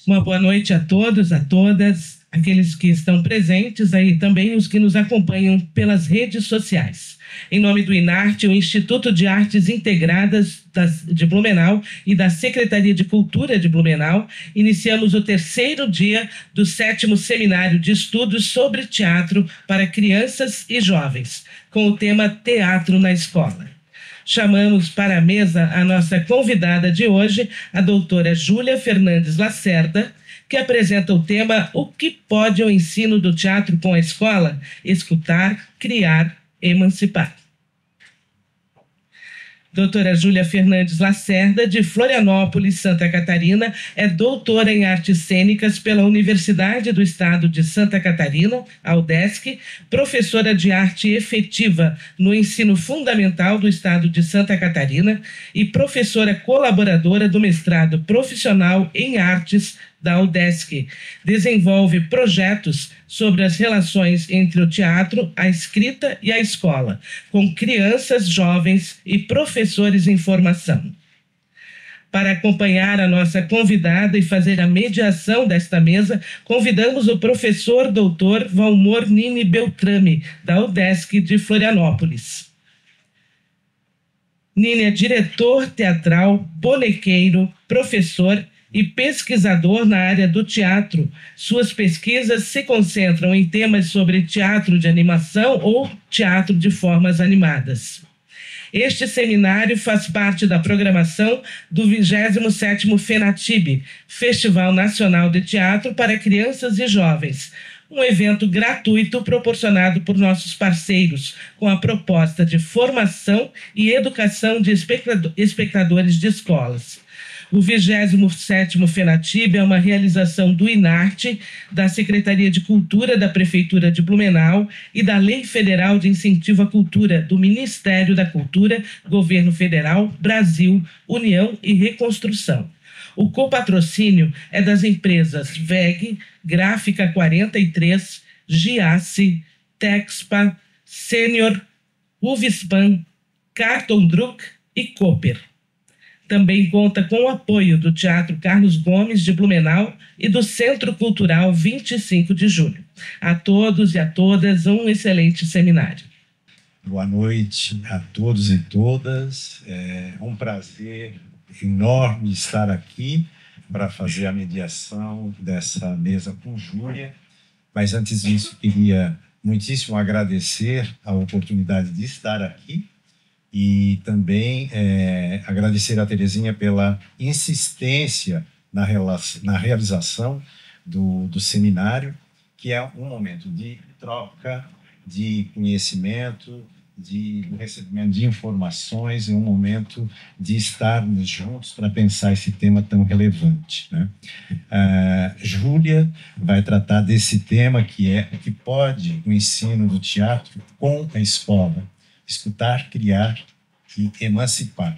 Uma boa noite a todos, a todas, aqueles que estão presentes aí também, os que nos acompanham pelas redes sociais. Em nome do INARTE, o Instituto de Artes Integradas de Blumenau e da Secretaria de Cultura de Blumenau, iniciamos o 3º dia do 7º Seminário de Estudos sobre Teatro para Crianças e Jovens, com o tema Teatro na Escola. Chamamos para a mesa a nossa convidada de hoje, a doutora Júlia Fernandes Lacerda, que apresenta o tema O que pode o ensino do teatro com a escola? Escutar, criar, emancipar. Doutora Júlia Fernandes Lacerda, de Florianópolis, Santa Catarina, é doutora em artes cênicas pela Universidade do Estado de Santa Catarina, a UDESC, professora de arte efetiva no ensino fundamental do Estado de Santa Catarina e professora colaboradora do mestrado profissional em artes da UDESC. Desenvolve projetos sobre as relações entre o teatro, a escrita e a escola, com crianças, jovens e professores em formação. Para acompanhar a nossa convidada e fazer a mediação desta mesa, convidamos o professor doutor Valmor Nini Beltrame, da UDESC de Florianópolis. Nini é diretor teatral, bonequeiro, professor e pesquisador na área do teatro. Suas pesquisas se concentram em temas sobre teatro de animação ou teatro de formas animadas. Este seminário faz parte da programação do 27º FENATIB, Festival Nacional de Teatro para Crianças e Jovens, um evento gratuito proporcionado por nossos parceiros, com a proposta de formação e educação de espectadores de escolas. O 27º FENATIB é uma realização do INARTE, da Secretaria de Cultura da Prefeitura de Blumenau e da Lei Federal de Incentivo à Cultura, do Ministério da Cultura, Governo Federal, Brasil, União e Reconstrução. O copatrocínio é das empresas VEG, Gráfica 43, Giasse, Texpa, Sênior, Uvispan, Carton Druck e Cooper. Também conta com o apoio do Teatro Carlos Gomes de Blumenau e do Centro Cultural 25 de Julho. A todos e a todas, um excelente seminário. Boa noite a todos e todas. É um prazer enorme estar aqui para fazer a mediação dessa mesa com Júlia. Mas antes disso, queria muitíssimo agradecer a oportunidade de estar aqui. E também agradecer a Terezinha pela insistência na realização do seminário, que é um momento de troca, de conhecimento, de recebimento de informações, é um momento de estarmos juntos para pensar esse tema tão relevante, né? Júlia vai tratar desse tema que é o que pode o ensino do teatro com a escola. Escutar, criar e emancipar.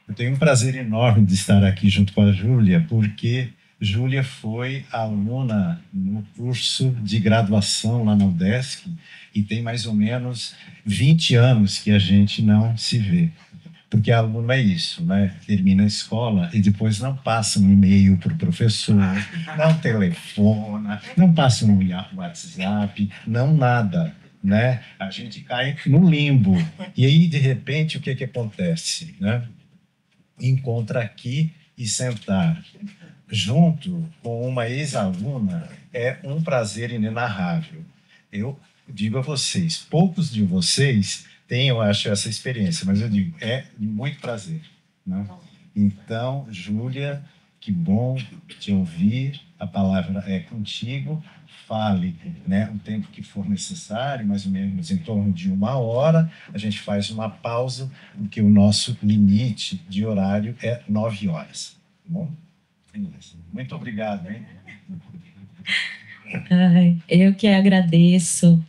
Eu tenho um prazer enorme de estar aqui junto com a Júlia, porque Júlia foi aluna no curso de graduação lá na UDESC e tem mais ou menos 20 anos que a gente não se vê. Porque aluno é isso, né? Termina a escola e depois não passa um e-mail para o professor, não telefona, não passa um WhatsApp, não nada. Né? A gente cai no limbo. E aí, de repente, o que acontece? Né? Encontrar aqui e sentar junto com uma ex-aluna é um prazer inenarrável. Eu digo a vocês, poucos de vocês têm, eu acho, essa experiência, mas eu digo, é de muito prazer. Né? Então, Júlia, que bom te ouvir, a palavra é contigo. Fale, né, o tempo que for necessário, mais ou menos em torno de 1 hora. A gente faz uma pausa, porque o nosso limite de horário é 9 horas. Tá bom? Muito obrigado, hein? Eu que agradeço.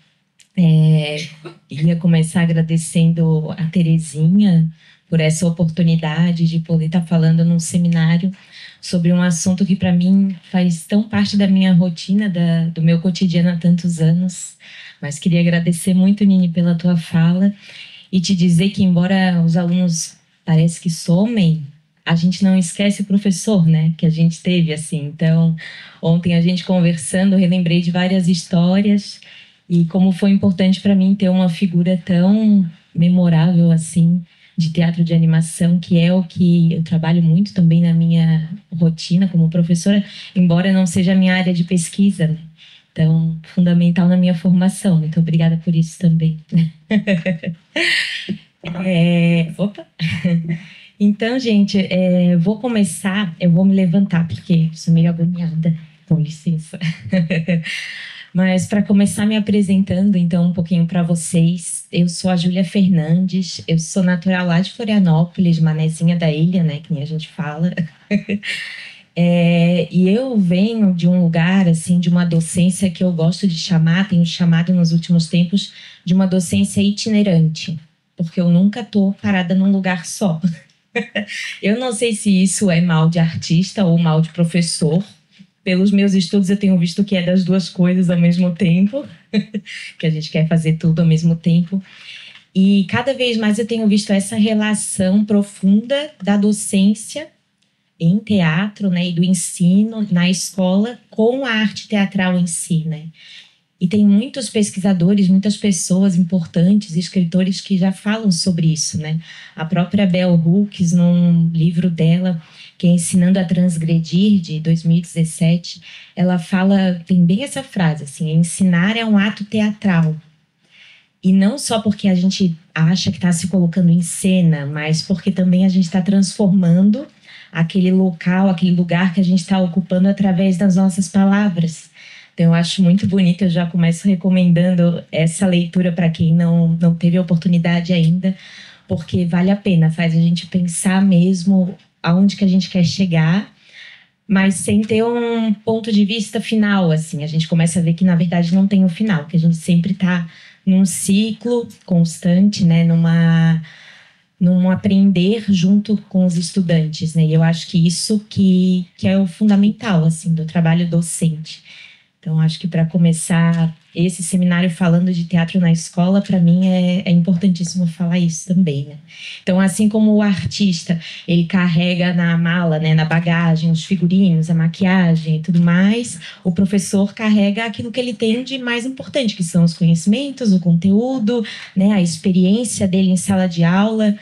Ia começar agradecendo a Terezinha por essa oportunidade de poder estar falando num seminário sobre um assunto que para mim faz tão parte da minha rotina, do meu cotidiano há tantos anos. Mas queria agradecer muito, Nini, pela tua fala e te dizer que, embora os alunos parece que somem, a gente não esquece o professor, né, que a gente teve, assim. Então, ontem a gente conversando, eu relembrei de várias histórias e como foi importante para mim ter uma figura tão memorável, assim, de teatro de animação, que é o que eu trabalho muito também na minha rotina como professora, embora não seja a minha área de pesquisa, né? Então, fundamental na minha formação. Muito obrigada por isso também. Opa! Então, gente, vou começar, eu vou me levantar, porque sou meio agoniada, com licença. Mas para começar me apresentando, então, um pouquinho para vocês, eu sou a Júlia Fernandes, eu sou natural lá de Florianópolis, Manezinha da Ilha, né, que nem a gente fala. E eu venho de um lugar, assim, de uma docência que eu gosto de chamar, tenho chamado nos últimos tempos, de uma docência itinerante, porque eu nunca estou parada num lugar só. Eu não sei se isso é mal de artista ou mal de professor. Pelos meus estudos, eu tenho visto que é das duas coisas ao mesmo tempo, que a gente quer fazer tudo ao mesmo tempo. E cada vez mais eu tenho visto essa relação profunda da docência em teatro, né, e do ensino na escola com a arte teatral em si, né? E tem muitos pesquisadores, muitas pessoas importantes, escritores que já falam sobre isso, né? A própria Bell Hooks, num livro dela, que é Ensinando a Transgredir, de 2017, ela fala, tem bem essa frase, assim, ensinar é um ato teatral. E não só porque a gente acha que está se colocando em cena, mas porque também a gente está transformando aquele local, aquele lugar que a gente está ocupando através das nossas palavras. Então, eu acho muito bonito, eu já começo recomendando essa leitura para quem não teve a oportunidade ainda, porque vale a pena, faz a gente pensar mesmo aonde que a gente quer chegar, mas sem ter um ponto de vista final, assim. A gente começa a ver que, na verdade, não tem um final, que a gente sempre está num ciclo constante, né, num aprender junto com os estudantes, né? E eu acho que isso que é o fundamental, assim, do trabalho docente. Então, acho que para começar esse seminário falando de teatro na escola, para mim é importantíssimo falar isso também, né? Então, assim como o artista, ele carrega na mala, né, na bagagem, os figurinos, a maquiagem e tudo mais, o professor carrega aquilo que ele tem de mais importante, que são os conhecimentos, o conteúdo, né, a experiência dele em sala de aula,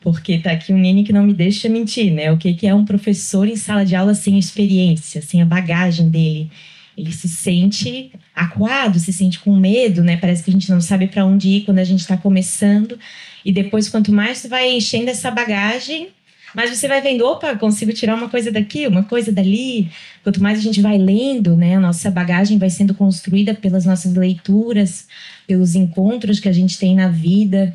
porque tá aqui o Nini que não me deixa mentir, né? O que é um professor em sala de aula sem experiência, sem a bagagem dele? Ele se sente acuado, se sente com medo, né? Parece que a gente não sabe para onde ir quando a gente está começando. E depois, quanto mais tu vai enchendo essa bagagem, mais você vai vendo, opa, consigo tirar uma coisa daqui, uma coisa dali. Quanto mais a gente vai lendo, né? A nossa bagagem vai sendo construída pelas nossas leituras, pelos encontros que a gente tem na vida.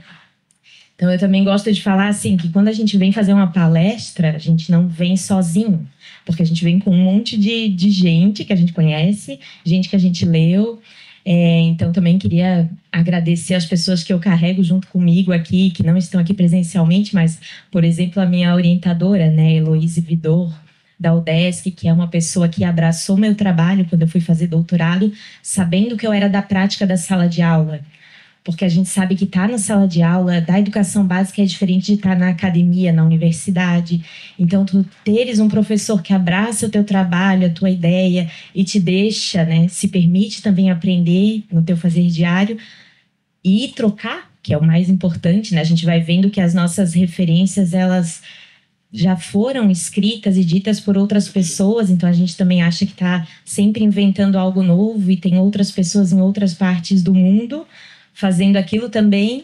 Então, eu também gosto de falar assim, que quando a gente vem fazer uma palestra, a gente não vem sozinho, porque a gente vem com um monte de gente que a gente conhece, gente que a gente leu. Então, também queria agradecer as pessoas que eu carrego junto comigo aqui, que não estão aqui presencialmente, mas, por exemplo, a minha orientadora, né, Heloíse Vidor, da UDESC, que é uma pessoa que abraçou meu trabalho quando eu fui fazer doutorado, sabendo que eu era da prática da sala de aula. Porque a gente sabe que estar na sala de aula da educação básica é diferente de estar na academia, na universidade. Então, tu teres um professor que abraça o teu trabalho, a tua ideia e te deixa, né, se permite também aprender no teu fazer diário e trocar, que é o mais importante, né? A gente vai vendo que as nossas referências, elas já foram escritas e ditas por outras pessoas, então a gente também acha que está sempre inventando algo novo e tem outras pessoas em outras partes do mundo fazendo aquilo também,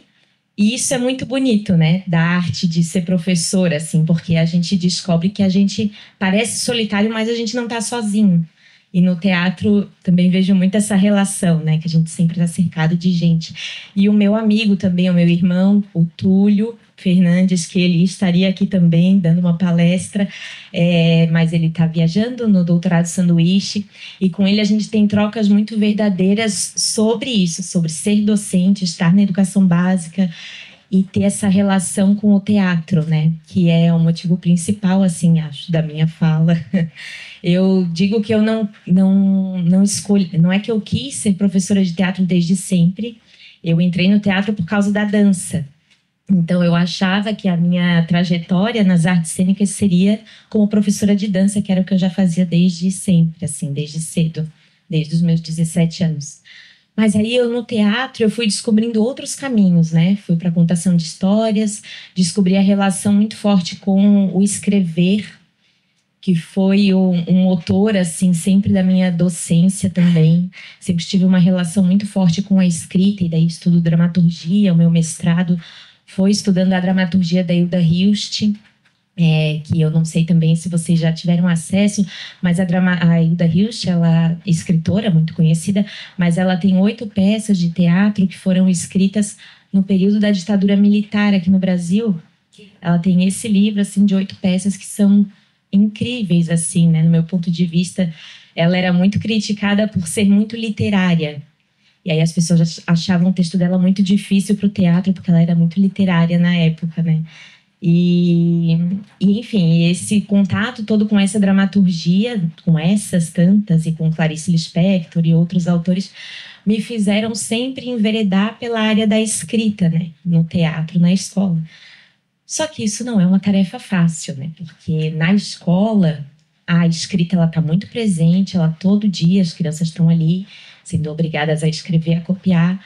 e isso é muito bonito, né, da arte de ser professora, assim, porque a gente descobre que a gente parece solitário, mas a gente não está sozinho. E no teatro também vejo muito essa relação, né, que a gente sempre está cercado de gente. E o meu amigo também, o meu irmão, o Túlio Fernandes, que ele estaria aqui também dando uma palestra, mas ele está viajando no doutorado sanduíche, e com ele a gente tem trocas muito verdadeiras sobre isso, sobre ser docente, estar na educação básica e ter essa relação com o teatro, né, que é o motivo principal, assim, acho, da minha fala. Eu digo que eu não escolhi, não é que eu quis ser professora de teatro desde sempre, eu entrei no teatro por causa da dança. Então, eu achava que a minha trajetória nas artes cênicas seria como professora de dança, que era o que eu já fazia desde sempre, assim, desde cedo, desde os meus 17 anos. Mas aí, eu no teatro, eu fui descobrindo outros caminhos, né? Fui para a contação de histórias, descobri a relação muito forte com o escrever, que foi um motor, assim, sempre da minha docência também. Sempre tive uma relação muito forte com a escrita, e daí estudo dramaturgia. O meu mestrado foi estudando a dramaturgia da Hilda Hilst, que eu não sei também se vocês já tiveram acesso, mas a Hilda Hilst, ela é escritora muito conhecida, mas ela tem 8 peças de teatro que foram escritas no período da ditadura militar aqui no Brasil. Ela tem esse livro, assim, de 8 peças que são incríveis, assim, né? No meu ponto de vista, ela era muito criticada por ser muito literária. E aí as pessoas achavam o texto dela muito difícil para o teatro, porque ela era muito literária na época, né? Enfim, esse contato todo com essa dramaturgia, com essas tantas, e com Clarice Lispector e outros autores, me fizeram sempre enveredar pela área da escrita, né? No teatro, na escola. Só que isso não é uma tarefa fácil, né? Porque na escola a escrita ela está muito presente, ela todo dia as crianças estão ali sendo obrigadas a escrever, a copiar.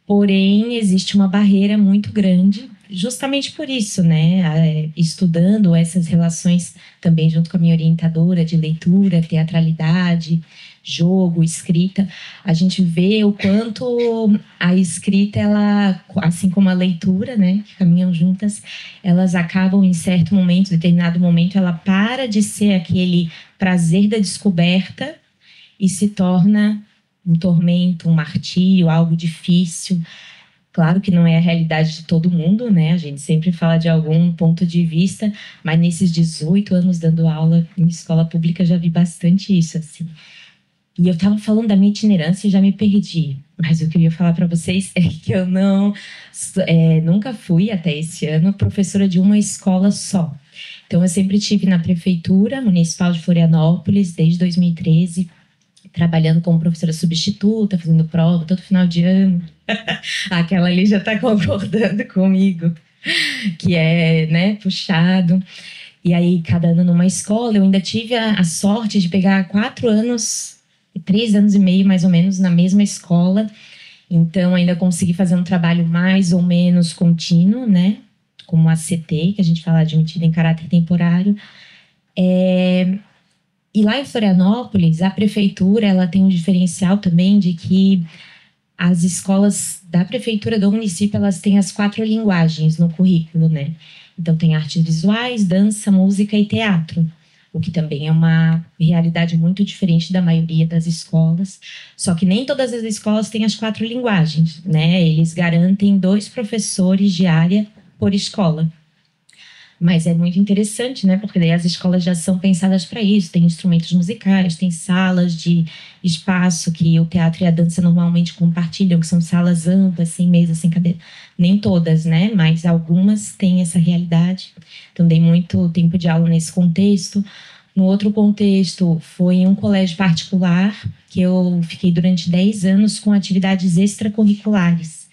Porém, existe uma barreira muito grande, justamente por isso, né? Estudando essas relações também junto com a minha orientadora de leitura, teatralidade, jogo, escrita, a gente vê o quanto a escrita, ela, assim como a leitura, né, que caminham juntas, elas acabam em certo momento, determinado momento, ela para de ser aquele prazer da descoberta e se torna um tormento, um martírio, algo difícil. Claro que não é a realidade de todo mundo, né? A gente sempre fala de algum ponto de vista, mas nesses 18 anos dando aula em escola pública já vi bastante isso, assim. E eu estava falando da minha itinerância e já me perdi. Mas o que eu ia falar para vocês é que eu nunca fui, até esse ano, professora de uma escola só. Então, eu sempre estive na Prefeitura Municipal de Florianópolis, desde 2013, trabalhando como professora substituta, fazendo prova todo final de ano. Aquela ali já está concordando comigo, que é, né, puxado. E aí, cada ano numa escola, eu ainda tive a sorte de pegar 4 anos... 3 anos e meio, mais ou menos, na mesma escola. Então, ainda consegui fazer um trabalho mais ou menos contínuo, né? Como a CT, que a gente fala admitida em caráter temporário. E lá em Florianópolis, a prefeitura, ela tem um diferencial também de que as escolas da prefeitura do município, elas têm as 4 linguagens no currículo, né? Então, tem artes visuais, dança, música e teatro, o que também é uma realidade muito diferente da maioria das escolas. Só que nem todas as escolas têm as 4 linguagens, né? Eles garantem 2 professores de área por escola. Mas é muito interessante, né? Porque daí as escolas já são pensadas para isso. Tem instrumentos musicais, tem salas de espaço que o teatro e a dança normalmente compartilham, que são salas amplas, sem mesa, sem cadeira. Nem todas, né? Mas algumas têm essa realidade. Então, dei muito tempo de aula nesse contexto. No outro contexto, foi em um colégio particular, que eu fiquei durante 10 anos com atividades extracurriculares.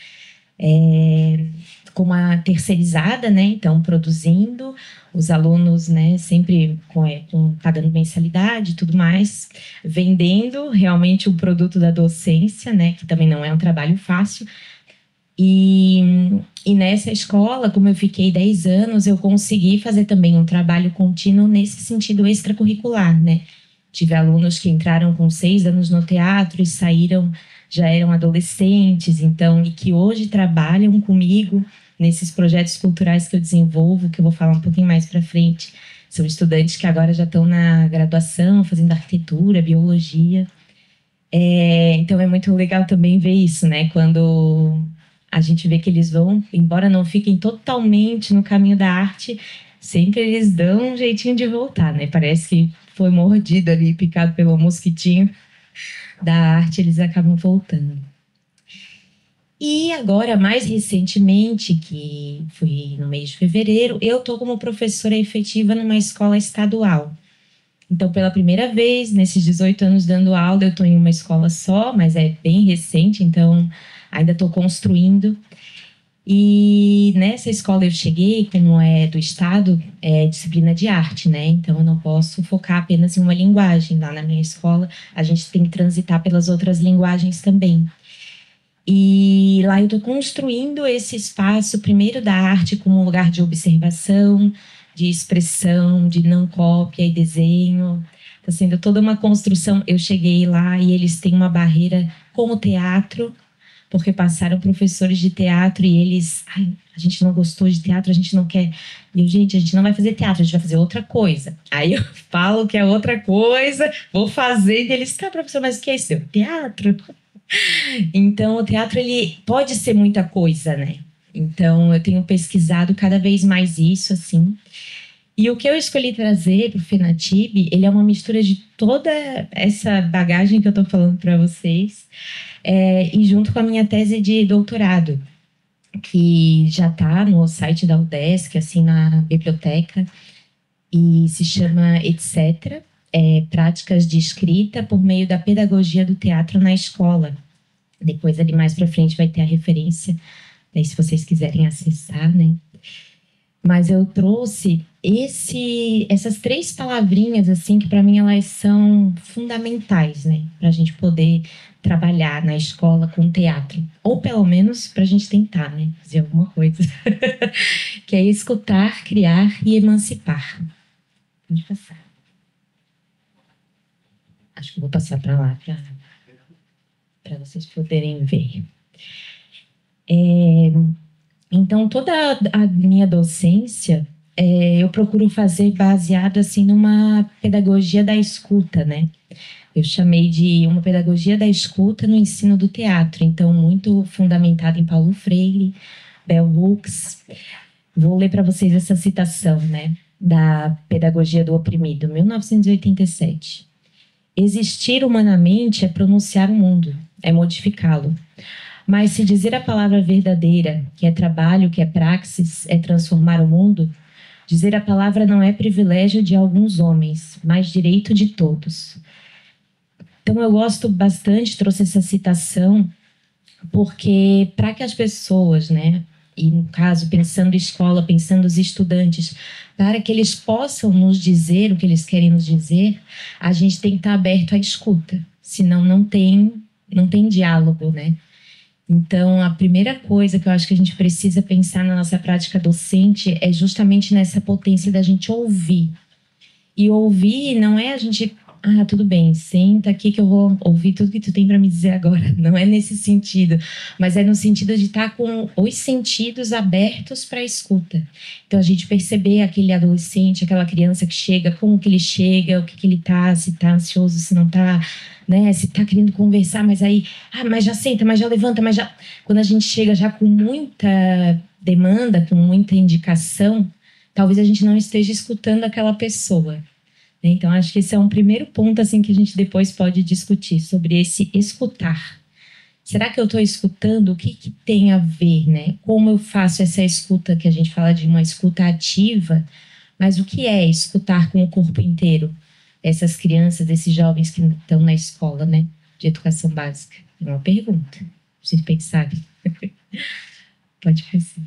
Como a terceirizada, né? Então, produzindo, os alunos, né, sempre pagando mensalidade e tudo mais, vendendo realmente o produto da docência, né, que também não é um trabalho fácil. E nessa escola, como eu fiquei 10 anos, eu consegui fazer também um trabalho contínuo nesse sentido extracurricular, né? Tive alunos que entraram com 6 anos no teatro e saíram, já eram adolescentes, então, e que hoje trabalham comigo nesses projetos culturais que eu desenvolvo, que eu vou falar um pouquinho mais para frente. São estudantes que agora já estão na graduação, fazendo arquitetura, biologia. Então, é muito legal também ver isso, né? Quando a gente vê que eles vão, embora não fiquem totalmente no caminho da arte, sempre eles dão um jeitinho de voltar, né? Parece que foi mordido ali, picado pelo mosquitinho da arte, eles acabam voltando. E agora, mais recentemente, que foi no mês de fevereiro, eu estou como professora efetiva numa escola estadual. Então, pela primeira vez, nesses 18 anos dando aula, eu estou em uma escola só, mas é bem recente, então ainda estou construindo. E nessa escola eu cheguei, como é do estado, é disciplina de arte, né? Então eu não posso focar apenas em uma linguagem. Lá na minha escola, a gente tem que transitar pelas outras linguagens também. E lá eu estou construindo esse espaço, primeiro da arte como um lugar de observação, de expressão, de não cópia e desenho. Está sendo toda uma construção. Eu cheguei lá e eles têm uma barreira com o teatro, porque passaram professores de teatro e eles... Ai, a gente não gostou de teatro, a gente não quer... E eu, gente, a gente não vai fazer teatro, a gente vai fazer outra coisa. Aí eu falo que é outra coisa, vou fazer, e eles... Tá, professor, mas o que é isso? Teatro? Então, o teatro, ele pode ser muita coisa, né? Então, eu tenho pesquisado cada vez mais isso, assim. E o que eu escolhi trazer para o FENATIB, ele é uma mistura de toda essa bagagem que eu estou falando para vocês, e junto com a minha tese de doutorado, que já está no site da UDESC, assim, na biblioteca, e se chama Etc., Práticas de Escrita por meio da Pedagogia do Teatro na Escola. Depois, ali mais para frente, vai ter a referência, aí, se vocês quiserem acessar, né? Mas eu trouxe essas 3 palavrinhas, assim, que para mim elas são fundamentais, né? Para a gente poder trabalhar na escola com teatro. Ou pelo menos para a gente tentar, né? Fazer alguma coisa. Que é escutar, criar e emancipar. Pode passar. Acho que eu vou passar para lá, para vocês poderem ver. Então, toda a minha docência, eu procuro fazer baseado, assim, numa pedagogia da escuta, né? Eu chamei de uma pedagogia da escuta no ensino do teatro. Então, muito fundamentada em Paulo Freire, Bell Hooks. Vou ler para vocês essa citação, né? Da Pedagogia do Oprimido, 1987. Existir humanamente é pronunciar o mundo, é modificá-lo. Mas se dizer a palavra verdadeira, que é trabalho, que é praxis, é transformar o mundo, dizer a palavra não é privilégio de alguns homens, mas direito de todos. Então eu gosto bastante, trouxe essa citação, porque para que as pessoas, né, e no caso pensando em escola, pensando os estudantes, para que eles possam nos dizer o que eles querem nos dizer, a gente tem que estar aberto à escuta, senão não tem diálogo, né? Então, a primeira coisa que eu acho que a gente precisa pensar na nossa prática docente é justamente nessa potência da gente ouvir. E ouvir não é a gente... Ah, tudo bem, senta aqui que eu vou ouvir tudo que tu tem para me dizer agora. Não é nesse sentido, mas é no sentido de estar com os sentidos abertos para a escuta. Então, a gente perceber aquele adolescente, aquela criança que chega, como que ele chega, o que ele tá, se tá ansioso, se não tá, né? Se tá querendo conversar, mas aí, mas já senta, mas já levanta, mas já... Quando a gente chega já com muita demanda, com muita indicação, talvez a gente não esteja escutando aquela pessoa. Então, acho que esse é um primeiro ponto assim, que a gente depois pode discutir, sobre esse escutar. Será que eu estou escutando? O que tem a ver, né? Como eu faço essa escuta, que a gente fala de uma escuta ativa, mas o que é escutar com o corpo inteiro? Essas crianças, esses jovens que estão na escola, né, de educação básica. É uma pergunta, pra vocês pensarem. Pode fazer.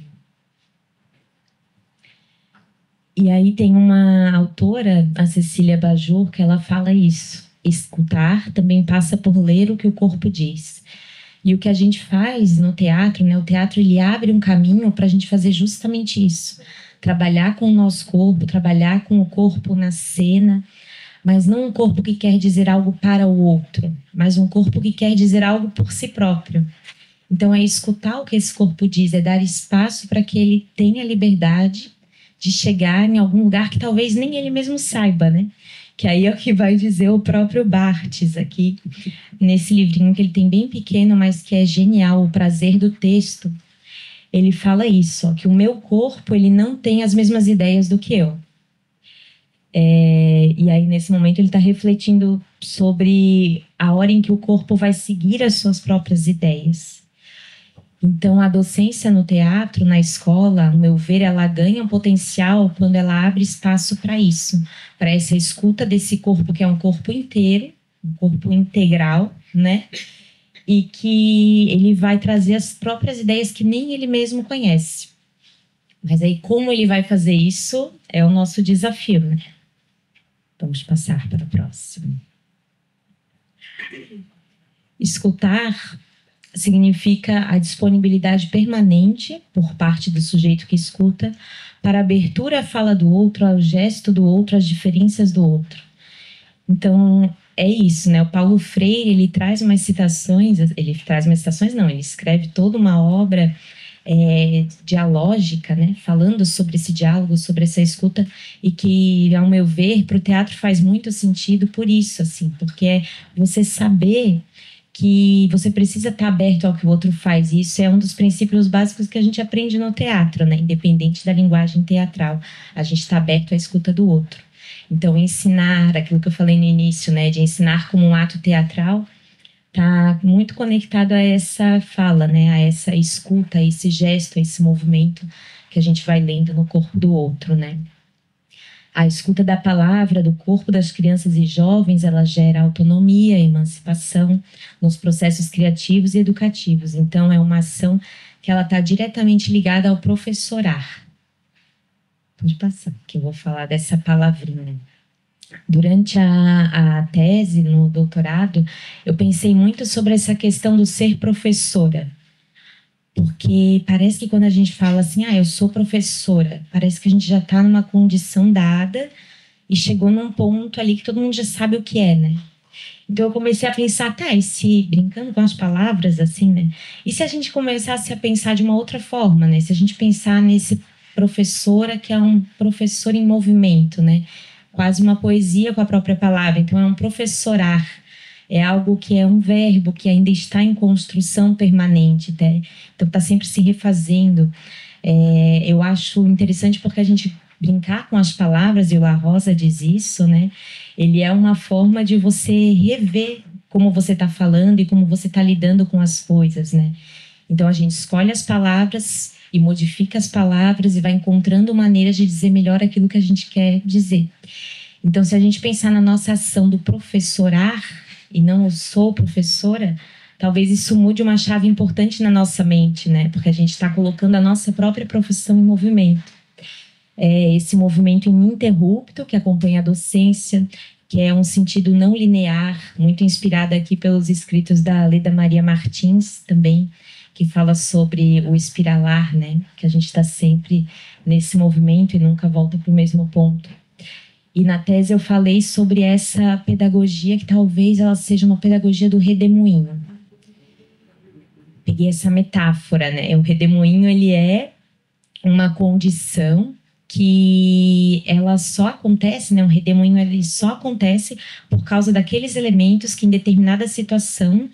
E aí tem uma autora, a Cecília Bajor, que ela fala isso. Escutar também passa por ler o que o corpo diz. E o que a gente faz no teatro, né? O teatro, ele abre um caminho para a gente fazer justamente isso. Trabalhar com o nosso corpo, trabalhar com o corpo na cena, mas não um corpo que quer dizer algo para o outro, mas um corpo que quer dizer algo por si próprio. Então, é escutar o que esse corpo diz, é dar espaço para que ele tenha liberdade de chegar em algum lugar que talvez nem ele mesmo saiba, né? Que aí é o que vai dizer o próprio Barthes aqui, nesse livrinho que ele tem bem pequeno, mas que é genial, O Prazer do Texto. Ele fala isso, ó, que o meu corpo, ele não tem as mesmas ideias do que eu. E aí, nesse momento, ele está refletindo sobre a hora em que o corpo vai seguir as suas próprias ideias. Então, a docência no teatro, na escola, ao meu ver, ela ganha um potencial quando ela abre espaço para isso, para essa escuta desse corpo, que é um corpo inteiro, um corpo integral, né? e que ele vai trazer as próprias ideias que nem ele mesmo conhece. Mas aí como ele vai fazer isso é o nosso desafio, né? Vamos passar para o próximo. Escutar significa a disponibilidade permanente por parte do sujeito que escuta para a abertura à fala do outro, ao gesto do outro, às diferenças do outro. Então, é isso, né? O Paulo Freire, ele escreve toda uma obra dialógica, né? Falando sobre esse diálogo, sobre essa escuta, e que, ao meu ver, para o teatro faz muito sentido por isso, assim, porque é você saber que você precisa estar aberto ao que o outro faz. E isso é um dos princípios básicos que a gente aprende no teatro, né? Independente da linguagem teatral. A gente está aberto à escuta do outro. Então, ensinar, aquilo que eu falei no início, né? De ensinar como um ato teatral, está muito conectado a essa fala, né? A essa escuta, a esse gesto, a esse movimento que a gente vai lendo no corpo do outro, né? A escuta da palavra, do corpo das crianças e jovens, ela gera autonomia, emancipação nos processos criativos e educativos. Então, é uma ação que ela está diretamente ligada ao professorar. Pode passar, que eu vou falar dessa palavrinha. Durante a tese, no doutorado, eu pensei muito sobre essa questão do ser professora. Porque parece que quando a gente fala assim, eu sou professora, parece que a gente já está numa condição dada e chegou num ponto ali que todo mundo já sabe o que é, né? Então eu comecei a pensar, e se, brincando com as palavras, assim, né? E se a gente começasse a pensar de uma outra forma, né? Se a gente pensar nesse professora que é um professor em movimento, né? Quase uma poesia com a própria palavra. Então é um professorar. É algo que é um verbo que ainda está em construção permanente, né? Então está sempre se refazendo. Eu acho interessante porque a gente brincar com as palavras, e o La Rosa diz isso, né? Ele é uma forma de você rever como você está falando e como você está lidando com as coisas, né? Então a gente escolhe as palavras e modifica as palavras e vai encontrando maneiras de dizer melhor aquilo que a gente quer dizer. Então, se a gente pensar na nossa ação do professorar, e não eu sou professora, talvez isso mude uma chave importante na nossa mente, né? Porque a gente está colocando a nossa própria profissão em movimento. Esse movimento ininterrupto que acompanha a docência, que é um sentido não linear, muito inspirada aqui pelos escritos da Leda Maria Martins também, que fala sobre o espiralar, né? Que a gente está sempre nesse movimento e nunca volta para o mesmo ponto. E na tese eu falei sobre essa pedagogia que talvez ela seja uma pedagogia do redemoinho. Peguei essa metáfora, né? O redemoinho, ele é uma condição que ela só acontece, né? Um redemoinho, ele só acontece por causa daqueles elementos que em determinada situação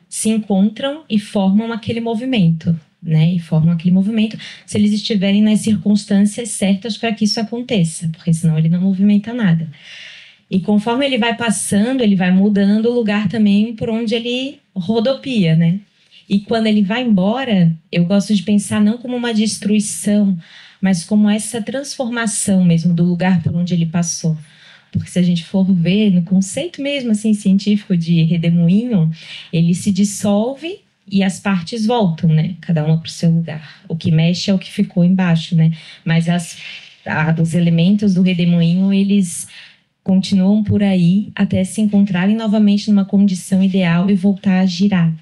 se encontram e formam aquele movimento, né? E formam aquele movimento se eles estiverem nas circunstâncias certas para que isso aconteça, porque senão ele não movimenta nada. E conforme ele vai passando, ele vai mudando o lugar também por onde ele rodopia, né? E quando ele vai embora, eu gosto de pensar não como uma destruição, mas como essa transformação mesmo do lugar por onde ele passou. Porque se a gente for ver no conceito mesmo assim científico de redemoinho, ele se dissolve e as partes voltam, né? Cada uma para o seu lugar. O que mexe é o que ficou embaixo, né? Mas os elementos do redemoinho, eles continuam por aí até se encontrarem novamente numa condição ideal e voltar a girar.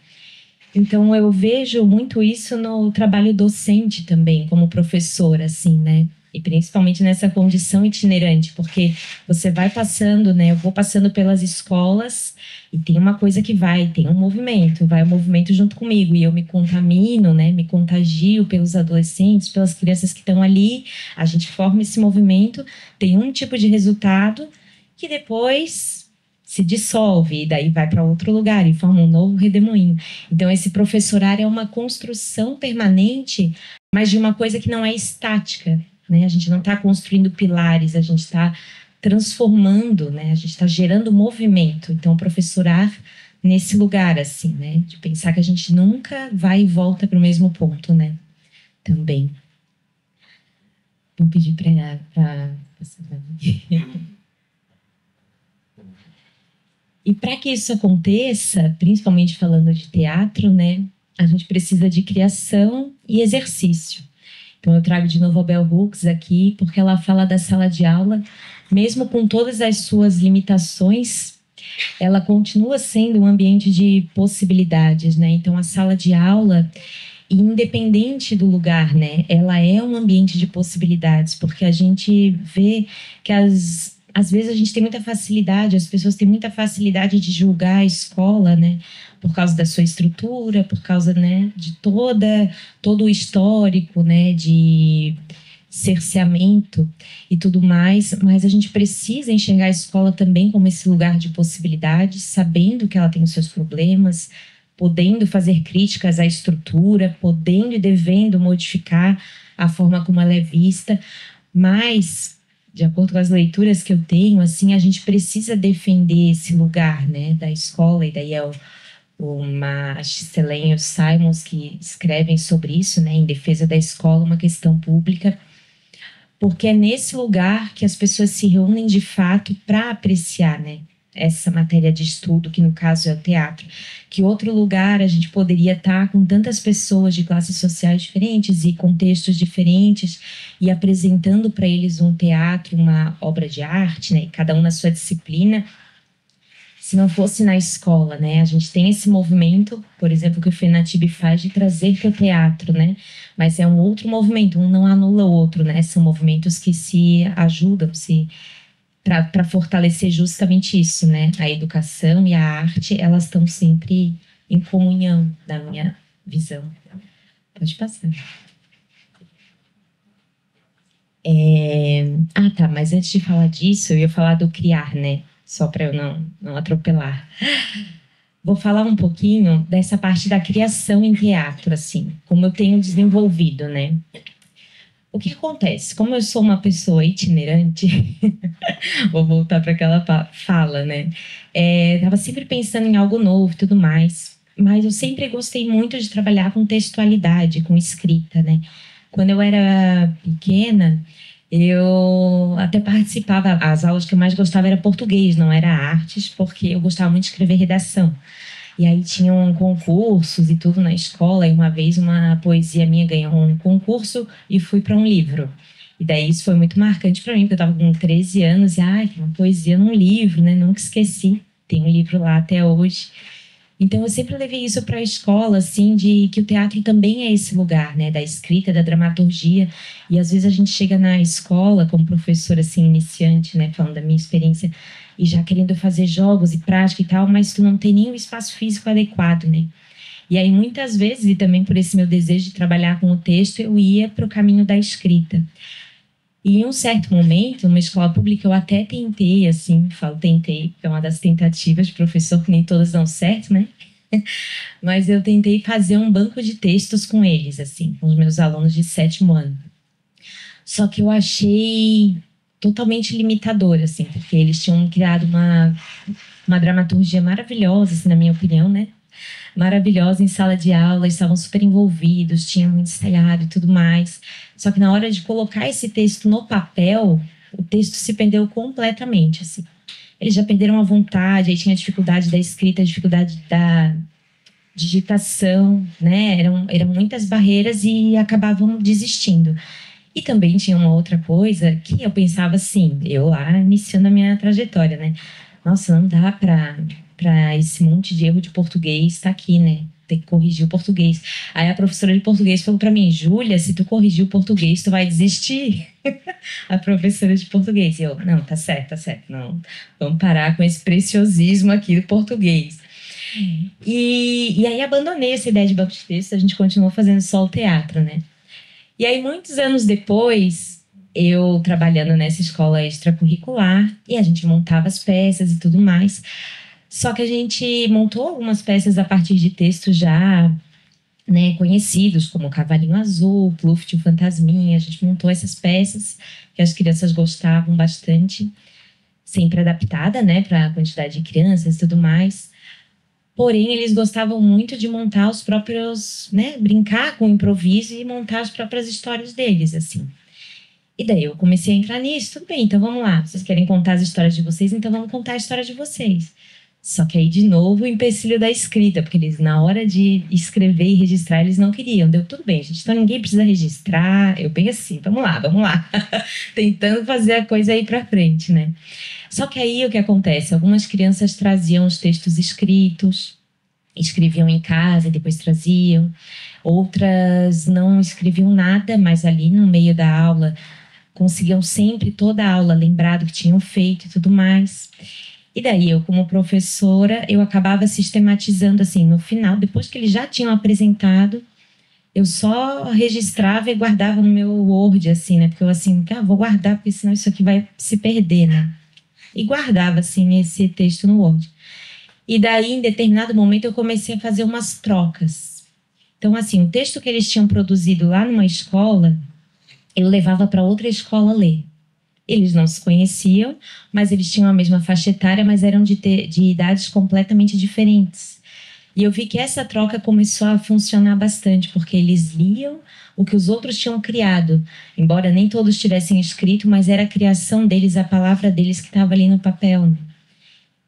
Então, eu vejo muito isso no trabalho docente também, como professora, assim, né? E principalmente nessa condição itinerante, porque você vai passando, né? Eu vou passando pelas escolas e tem uma coisa que tem um movimento, vai o movimento junto comigo e eu me contamino, né? Me contagio pelos adolescentes, pelas crianças que estão ali, a gente forma esse movimento, tem um tipo de resultado que depois se dissolve e daí vai para outro lugar e forma um novo redemoinho. Então, esse professorar é uma construção permanente, mas de uma coisa que não é estática, né? A gente não está construindo pilares, a gente está transformando, né? A gente está gerando movimento. Então, professorar nesse lugar, assim, né? De pensar que a gente nunca vai e volta para o mesmo ponto, né? Também. Vou pedir para E para que isso aconteça, principalmente falando de teatro, né, a gente precisa de criação e exercício. Então eu trago de novo a Bell Hooks aqui, porque ela fala da sala de aula, mesmo com todas as suas limitações, ela continua sendo um ambiente de possibilidades, né? Então a sala de aula, independente do lugar, né, ela é um ambiente de possibilidades, porque a gente vê que às vezes a gente tem muita facilidade, as pessoas têm muita facilidade de julgar a escola, né, por causa da sua estrutura, por causa, né, de todo o histórico, né, de cerceamento e tudo mais, mas a gente precisa enxergar a escola também como esse lugar de possibilidades, sabendo que ela tem os seus problemas, podendo fazer críticas à estrutura, podendo e devendo modificar a forma como ela é vista, mas, de acordo com as leituras que eu tenho, assim, a gente precisa defender esse lugar, né, da escola, e daí é o Marcelen e o Simons que escrevem sobre isso, né, em defesa da escola, uma questão pública, porque é nesse lugar que as pessoas se reúnem de fato para apreciar, né, essa matéria de estudo, que no caso é o teatro. Que outro lugar a gente poderia estar com tantas pessoas de classes sociais diferentes e contextos diferentes e apresentando para eles um teatro, uma obra de arte, né, cada um na sua disciplina, se não fosse na escola, né? A gente tem esse movimento, por exemplo, que o FENATIB faz de trazer para o teatro, né? Mas é um outro movimento, um não anula o outro, né? São movimentos que se ajudam, para fortalecer justamente isso, né? A educação e a arte, elas estão sempre em comunhão, na minha visão. Pode passar. Tá, mas antes de falar disso, eu ia falar do criar, né? Só para eu não atropelar. Vou falar um pouquinho dessa parte da criação em teatro, assim, como eu tenho desenvolvido, né? O que acontece? Como eu sou uma pessoa itinerante, vou voltar para aquela fala, né? Tava sempre pensando em algo novo e tudo mais, mas eu sempre gostei muito de trabalhar com textualidade, com escrita, né? Quando eu era pequena, eu até participava, as aulas que eu mais gostava era português, não era artes, porque eu gostava muito de escrever redação. E aí tinham concursos e tudo na escola, e uma vez uma poesia minha ganhou um concurso e fui para um livro. E daí isso foi muito marcante para mim, porque eu estava com 13 anos e, uma poesia num livro, né? Nunca esqueci. Tem um livro lá até hoje. Então, eu sempre levei isso para a escola, assim, de que o teatro também é esse lugar, né? Da escrita, da dramaturgia. E, às vezes, a gente chega na escola como professora, assim, iniciante, né? Falando da minha experiência, e já querendo fazer jogos e prática e tal, mas tu não tem nem o espaço físico adequado, né? E aí, muitas vezes, e também por esse meu desejo de trabalhar com o texto, eu ia para o caminho da escrita. E em um certo momento, numa escola pública, eu até tentei, assim, falo tentei, porque é uma das tentativas de professor, que nem todas dão certo, né? Mas eu tentei fazer um banco de textos com eles, assim, com os meus alunos de 7º ano. Só que eu achei totalmente limitador, assim, porque eles tinham criado uma dramaturgia maravilhosa, assim, na minha opinião, né? Maravilhosa em sala de aula, estavam super envolvidos, tinham ensaiado e tudo mais. Só que na hora de colocar esse texto no papel, o texto se perdeu completamente, assim. Eles já perderam a vontade, aí tinha dificuldade da escrita, dificuldade da digitação, né? Eram muitas barreiras e acabavam desistindo. E também tinha uma outra coisa que eu pensava assim, eu lá iniciando a minha trajetória, né? Nossa, não dá para esse monte de erro de português estar aqui, né? Tem que corrigir o português. Aí a professora de português falou para mim, Júlia, se tu corrigir o português, tu vai desistir. A professora de português. E eu, não, tá certo, não. Vamos parar com esse preciosismo aqui do português. E aí abandonei essa ideia de banco de texto, a gente continuou fazendo só o teatro, né? E aí, muitos anos depois, eu trabalhando nessa escola extracurricular, e a gente montava as peças e tudo mais. Só que a gente montou algumas peças a partir de textos já, né, conhecidos, como Cavalinho Azul, Pluft, o Fantasminha. A gente montou essas peças que as crianças gostavam bastante, sempre adaptada, né, para a quantidade de crianças e tudo mais. Porém, eles gostavam muito de montar os próprios, né, brincar com o improviso e montar as próprias histórias deles, assim. E daí eu comecei a entrar nisso, tudo bem, então vamos lá. Vocês querem contar as histórias de vocês, então vamos contar a história de vocês. Só que aí, de novo, o empecilho da escrita, porque eles, na hora de escrever e registrar, eles não queriam. Deu tudo bem, gente, então ninguém precisa registrar. Eu bem assim, vamos lá, vamos lá. Tentando fazer a coisa aí para frente, né? Só que aí o que acontece? Algumas crianças traziam os textos escritos, escreviam em casa e depois traziam. Outras não escreviam nada, mas ali no meio da aula conseguiam sempre, toda a aula, lembrar do que tinham feito e tudo mais. E daí eu, como professora, eu acabava sistematizando assim, no final, depois que eles já tinham apresentado, eu só registrava e guardava no meu Word, assim, né? Porque eu assim, vou guardar, porque senão isso aqui vai se perder, né? E guardava, assim, esse texto no Word. E daí, em determinado momento, eu comecei a fazer umas trocas. Então, assim, o texto que eles tinham produzido lá numa escola, eu levava para outra escola ler. Eles não se conheciam, mas eles tinham a mesma faixa etária, mas eram de idades completamente diferentes. E eu vi que essa troca começou a funcionar bastante, porque eles liam o que os outros tinham criado. Embora nem todos tivessem escrito, mas era a criação deles, a palavra deles que estava ali no papel, né?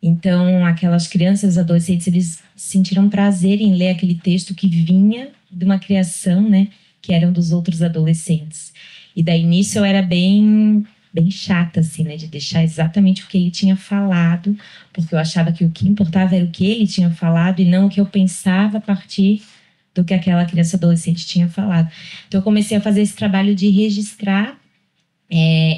Então, aquelas crianças, adolescentes, eles sentiram prazer em ler aquele texto que vinha de uma criação, né, que eram dos outros adolescentes. E daí, nisso, eu era bem chata, assim, né, de deixar exatamente o que ele tinha falado, porque eu achava que o que importava era o que ele tinha falado e não o que eu pensava a partir do que aquela criança adolescente tinha falado. Então, eu comecei a fazer esse trabalho de registrar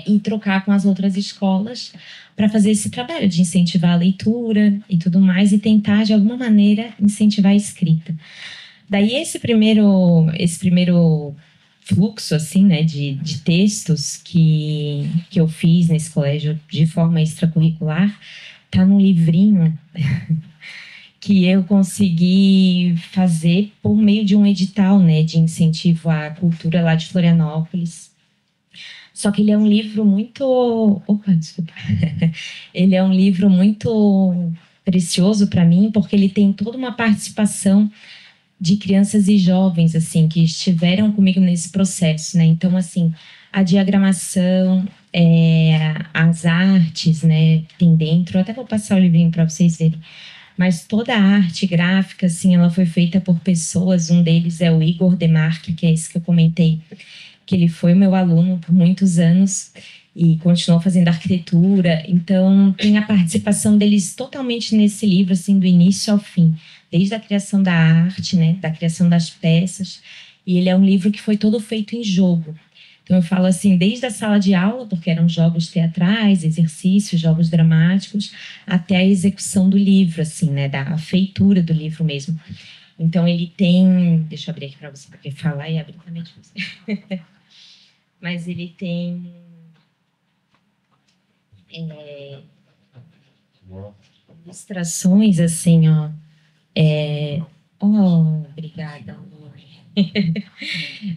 e trocar com as outras escolas para fazer esse trabalho de incentivar a leitura e tudo mais e tentar, de alguma maneira, incentivar a escrita. Daí, esse primeiro fluxo, assim, né, de textos que eu fiz nesse colégio de forma extracurricular, tá num livrinho que eu consegui fazer por meio de um edital, né, de incentivo à cultura lá de Florianópolis. Só que ele é um livro muito... Opa, desculpa. Ele é um livro muito precioso para mim, porque ele tem toda uma participação de crianças e jovens, assim, que estiveram comigo nesse processo, né? Então, assim, a diagramação, as artes, né, tem dentro. Eu até vou passar o livrinho para vocês verem. Mas toda a arte gráfica, assim, ela foi feita por pessoas. Um deles é o Igor Demarque, que é esse que eu comentei, que ele foi meu aluno por muitos anos e continuou fazendo arquitetura. Então, tem a participação deles totalmente nesse livro, assim, do início ao fim, desde a criação da arte, né, da criação das peças. E ele é um livro que foi todo feito em jogo. Então, eu falo assim, desde a sala de aula, porque eram jogos teatrais, exercícios, jogos dramáticos, até a execução do livro, assim, né, da feitura do livro mesmo. Então, ele tem... Deixa eu abrir aqui para você, porque falar e abrir também é difícil. Mas ele tem ilustrações, assim, ó. Obrigada, amor.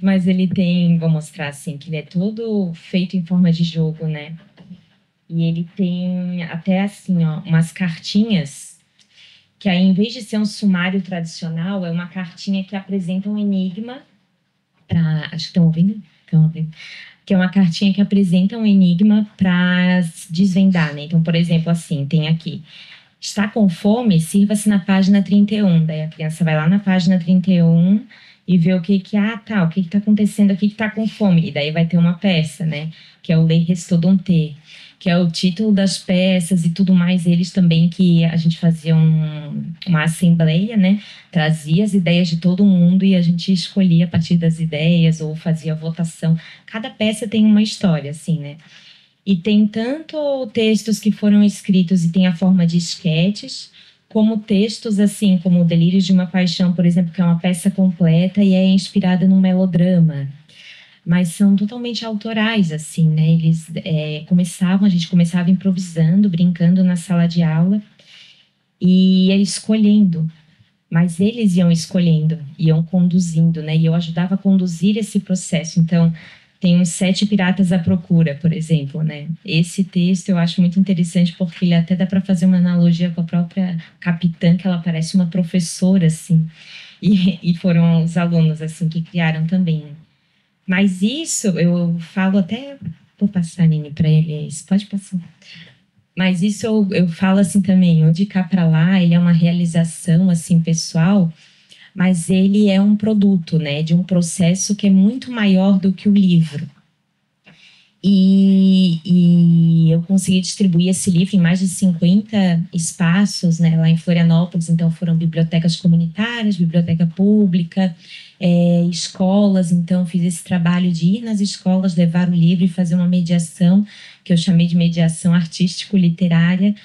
Mas ele tem, vou mostrar assim, que ele é todo feito em forma de jogo, né? E ele tem até assim, ó, umas cartinhas que aí, em vez de ser um sumário tradicional, é uma cartinha que apresenta um enigma para... Acho que estão ouvindo? Estão ouvindo? Que é uma cartinha que apresenta um enigma para desvendar, né? Então, por exemplo, assim, tem aqui: está com fome? Sirva-se na página 31. Daí a criança vai lá na página 31 e vê o que está acontecendo aqui que está com fome. E daí vai ter uma peça, né? Que é o Lei Restou Ter, que é o título das peças e tudo mais. Eles também, que a gente fazia uma assembleia, né? Trazia as ideias de todo mundo e a gente escolhia a partir das ideias ou fazia votação. Cada peça tem uma história, assim, né? E tem tanto textos que foram escritos e tem a forma de esquetes, como textos, assim, como o Delírios de uma Paixão, por exemplo, que é uma peça completa e é inspirada num melodrama. Mas são totalmente autorais, assim, né? Eles a gente começava improvisando, brincando na sala de aula e escolhendo. Mas eles iam escolhendo, iam conduzindo, né? E eu ajudava a conduzir esse processo. Então, tem os 7 Piratas à Procura, por exemplo, né? Esse texto eu acho muito interessante porque ele até dá para fazer uma analogia com a própria capitã, que ela parece uma professora, assim. E foram os alunos, assim, que criaram também. Mas isso eu falo até... Vou passar, Nini, para eles. Pode passar. Mas isso eu falo assim também, o De Cá Pra Lá, ele é uma realização, assim, pessoal, mas ele é um produto, né, de um processo que é muito maior do que o livro. E eu consegui distribuir esse livro em mais de 50 espaços, né, lá em Florianópolis. Então, foram bibliotecas comunitárias, biblioteca pública, escolas. Então, fiz esse trabalho de ir nas escolas, levar o livro e fazer uma mediação, que eu chamei de mediação artístico-literária,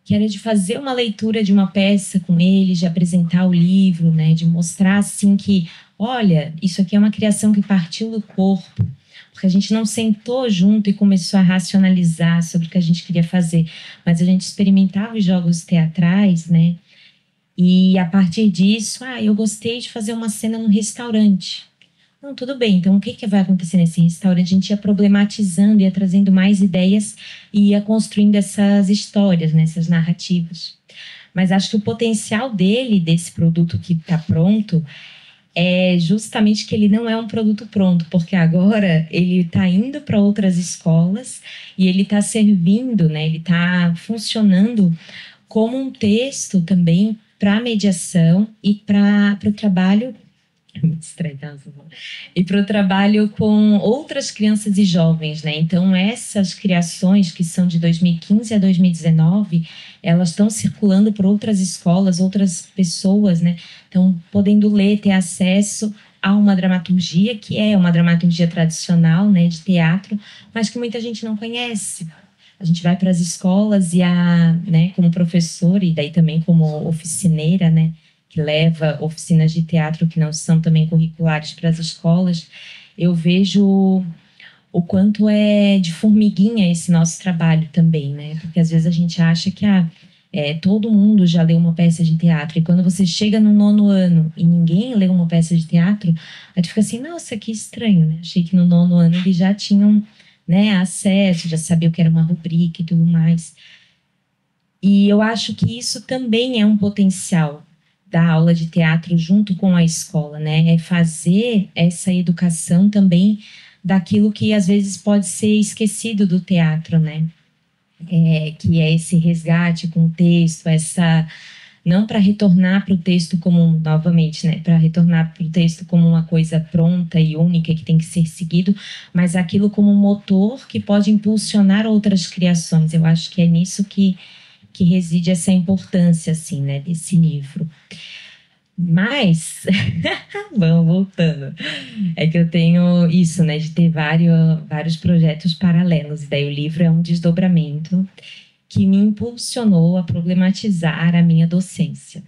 que era de fazer uma leitura de uma peça com eles, de apresentar o livro, né, de mostrar, assim, que, olha, isso aqui é uma criação que partiu do corpo, porque a gente não sentou junto e começou a racionalizar sobre o que a gente queria fazer, mas a gente experimentava os jogos teatrais, né? E a partir disso, eu gostei de fazer uma cena no restaurante. Não, tudo bem, então o que vai acontecer nesse restaurante? A gente ia problematizando, ia trazendo mais ideias e ia construindo essas histórias, né, essas narrativas. Mas acho que o potencial dele, desse produto que está pronto, é justamente que ele não é um produto pronto, porque agora ele está indo para outras escolas e ele está servindo, né, ele está funcionando como um texto também para mediação e para o trabalho e para o trabalho com outras crianças e jovens, né? Então, essas criações que são de 2015 a 2019, elas estão circulando por outras escolas, outras pessoas, né? Então, podendo ler, ter acesso a uma dramaturgia, que é uma dramaturgia tradicional, né, de teatro, mas que muita gente não conhece. A gente vai para as escolas e, né, como professora e daí também como oficineira, né, que leva oficinas de teatro que não são também curriculares para as escolas, eu vejo o quanto é de formiguinha esse nosso trabalho também, né? Porque às vezes a gente acha que todo mundo já leu uma peça de teatro, e quando você chega no 9º ano e ninguém leu uma peça de teatro, a gente fica assim, nossa, que estranho, né? Achei que no 9º ano eles já tinham, né, acesso, já sabia o que era uma rubrica e tudo mais. E eu acho que isso também é um potencial da aula de teatro junto com a escola, né? É fazer essa educação também daquilo que às vezes pode ser esquecido do teatro, né? Que é esse resgate com o texto, não para retornar para o texto como, novamente, né? Para retornar para o texto como uma coisa pronta e única que tem que ser seguido, mas aquilo como um motor que pode impulsionar outras criações. Eu acho que é nisso que reside essa importância, assim, né, desse livro. Mas, vamos voltando, é que eu tenho isso, né, de ter vários projetos paralelos, e daí o livro é um desdobramento que me impulsionou a problematizar a minha docência.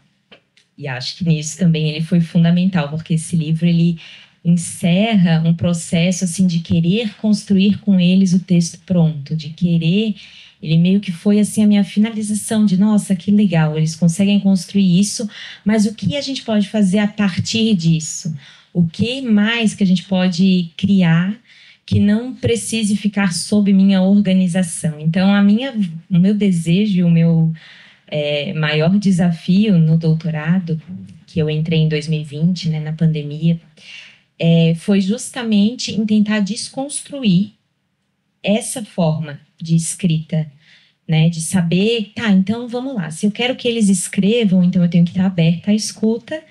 E acho que nisso também ele foi fundamental, porque esse livro, ele encerra um processo, assim, de querer construir com eles o texto pronto, de querer... Ele meio que foi, assim, a minha finalização de, nossa, que legal, eles conseguem construir isso, mas o que a gente pode fazer a partir disso? O que mais que a gente pode criar que não precise ficar sob minha organização? Então, o meu desejo e o meu maior desafio no doutorado, que eu entrei em 2020, né, na pandemia, foi justamente em tentar desconstruir essa forma de escrita, né, de saber, então vamos lá, se eu quero que eles escrevam, então eu tenho que estar aberta à escuta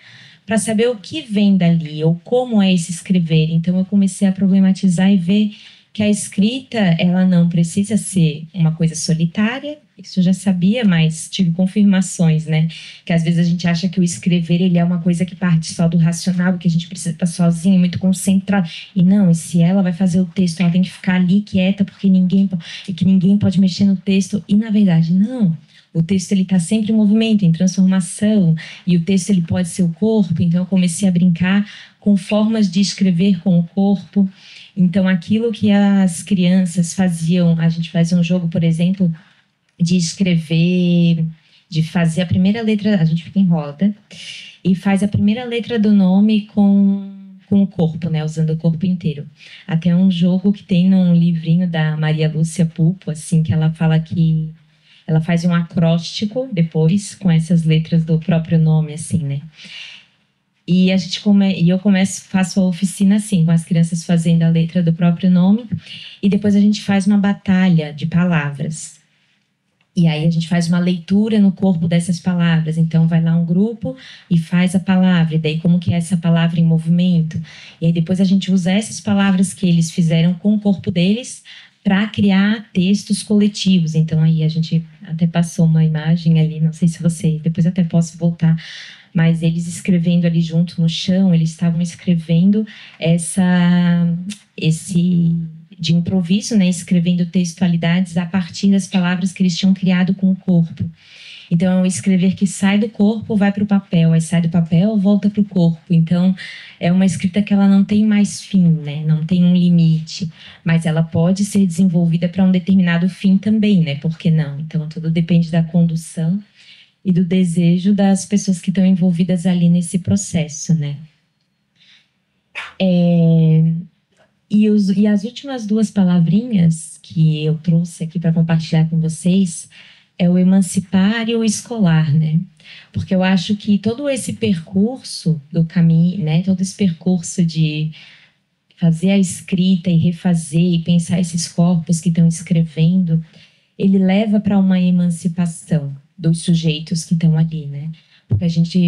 para saber o que vem dali, ou como é esse escrever. Então eu comecei a problematizar e ver que a escrita, ela não precisa ser uma coisa solitária, isso eu já sabia, mas tive confirmações, né? Que às vezes a gente acha que o escrever, ele é uma coisa que parte só do racional, que a gente precisa estar sozinho, muito concentrado. E não, e se ela vai fazer o texto, ela tem que ficar ali quieta, porque ninguém pode mexer no texto. E na verdade, não. O texto, ele está sempre em movimento, em transformação, e o texto, ele pode ser o corpo. Então eu comecei a brincar com formas de escrever com o corpo. Então aquilo que as crianças faziam, a gente fazia um jogo, por exemplo, de escrever, de fazer a primeira letra, a gente fica em roda, e faz a primeira letra do nome com o corpo, né, usando o corpo inteiro. Até um jogo que tem num livrinho da Maria Lúcia Pulpo, assim, que ela fala que ela faz um acróstico depois, com essas letras do próprio nome, assim, né. E eu faço a oficina assim, com as crianças fazendo a letra do próprio nome, e depois a gente faz uma batalha de palavras. E aí a gente faz uma leitura no corpo dessas palavras. Então vai lá um grupo e faz a palavra. E daí como que é essa palavra em movimento? E aí depois a gente usa essas palavras que eles fizeram com o corpo deles para criar textos coletivos. Então aí a gente até passou uma imagem ali, não sei se você, depois até posso voltar, mas eles escrevendo ali junto no chão, eles estavam escrevendo esse de improviso, né, escrevendo textualidades a partir das palavras que eles tinham criado com o corpo. Então, é um escrever que sai do corpo, vai para o papel, aí sai do papel, volta para o corpo. Então, é uma escrita que ela não tem mais fim, né? Não tem um limite, mas ela pode ser desenvolvida para um determinado fim também, né? Por que não? Então, tudo depende da condução e do desejo das pessoas que estão envolvidas ali nesse processo, né? E as últimas duas palavrinhas que eu trouxe aqui para compartilhar com vocês é o emancipar e o escolar, né? Porque eu acho que todo esse percurso do caminho, né? Todo esse percurso de fazer a escrita e refazer e pensar esses corpos que estão escrevendo, ele leva para uma emancipação dos sujeitos que estão ali, né? Porque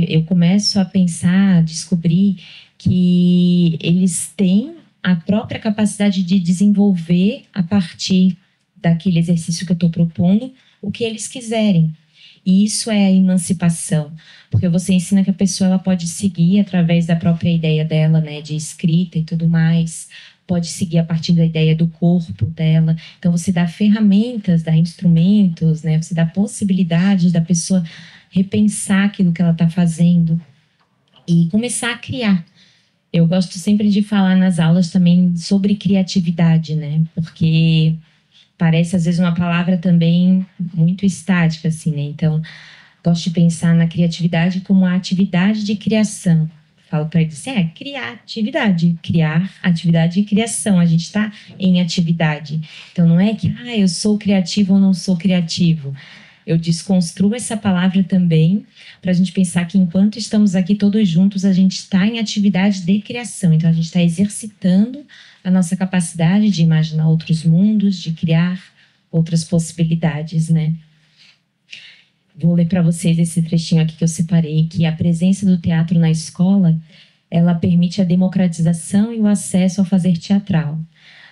eu começo a pensar, a descobrir que eles têm a própria capacidade de desenvolver a partir daquele exercício que eu estou propondo o que eles quiserem. E isso é a emancipação, porque você ensina que a pessoa ela pode seguir através da própria ideia dela, né, de escrita e tudo mais, pode seguir a partir da ideia do corpo dela. Então você dá ferramentas, dá instrumentos, né, você dá possibilidades da pessoa repensar aquilo que ela está fazendo e começar a criar. Eu gosto sempre de falar nas aulas também sobre criatividade, né? Porque parece às vezes uma palavra também muito estática, assim, né? Então, gosto de pensar na criatividade como uma atividade de criação. Falo para eles assim, criatividade, criar, atividade e criação. A gente está em atividade. Então, não é que, eu sou criativo ou não sou criativo. Eu desconstruo essa palavra também para a gente pensar que enquanto estamos aqui todos juntos, a gente está em atividade de criação. Então, a gente está exercitando a nossa capacidade de imaginar outros mundos, de criar outras possibilidades, né? Vou ler para vocês esse trechinho aqui que eu separei, que a presença do teatro na escola, ela permite a democratização e o acesso ao fazer teatral,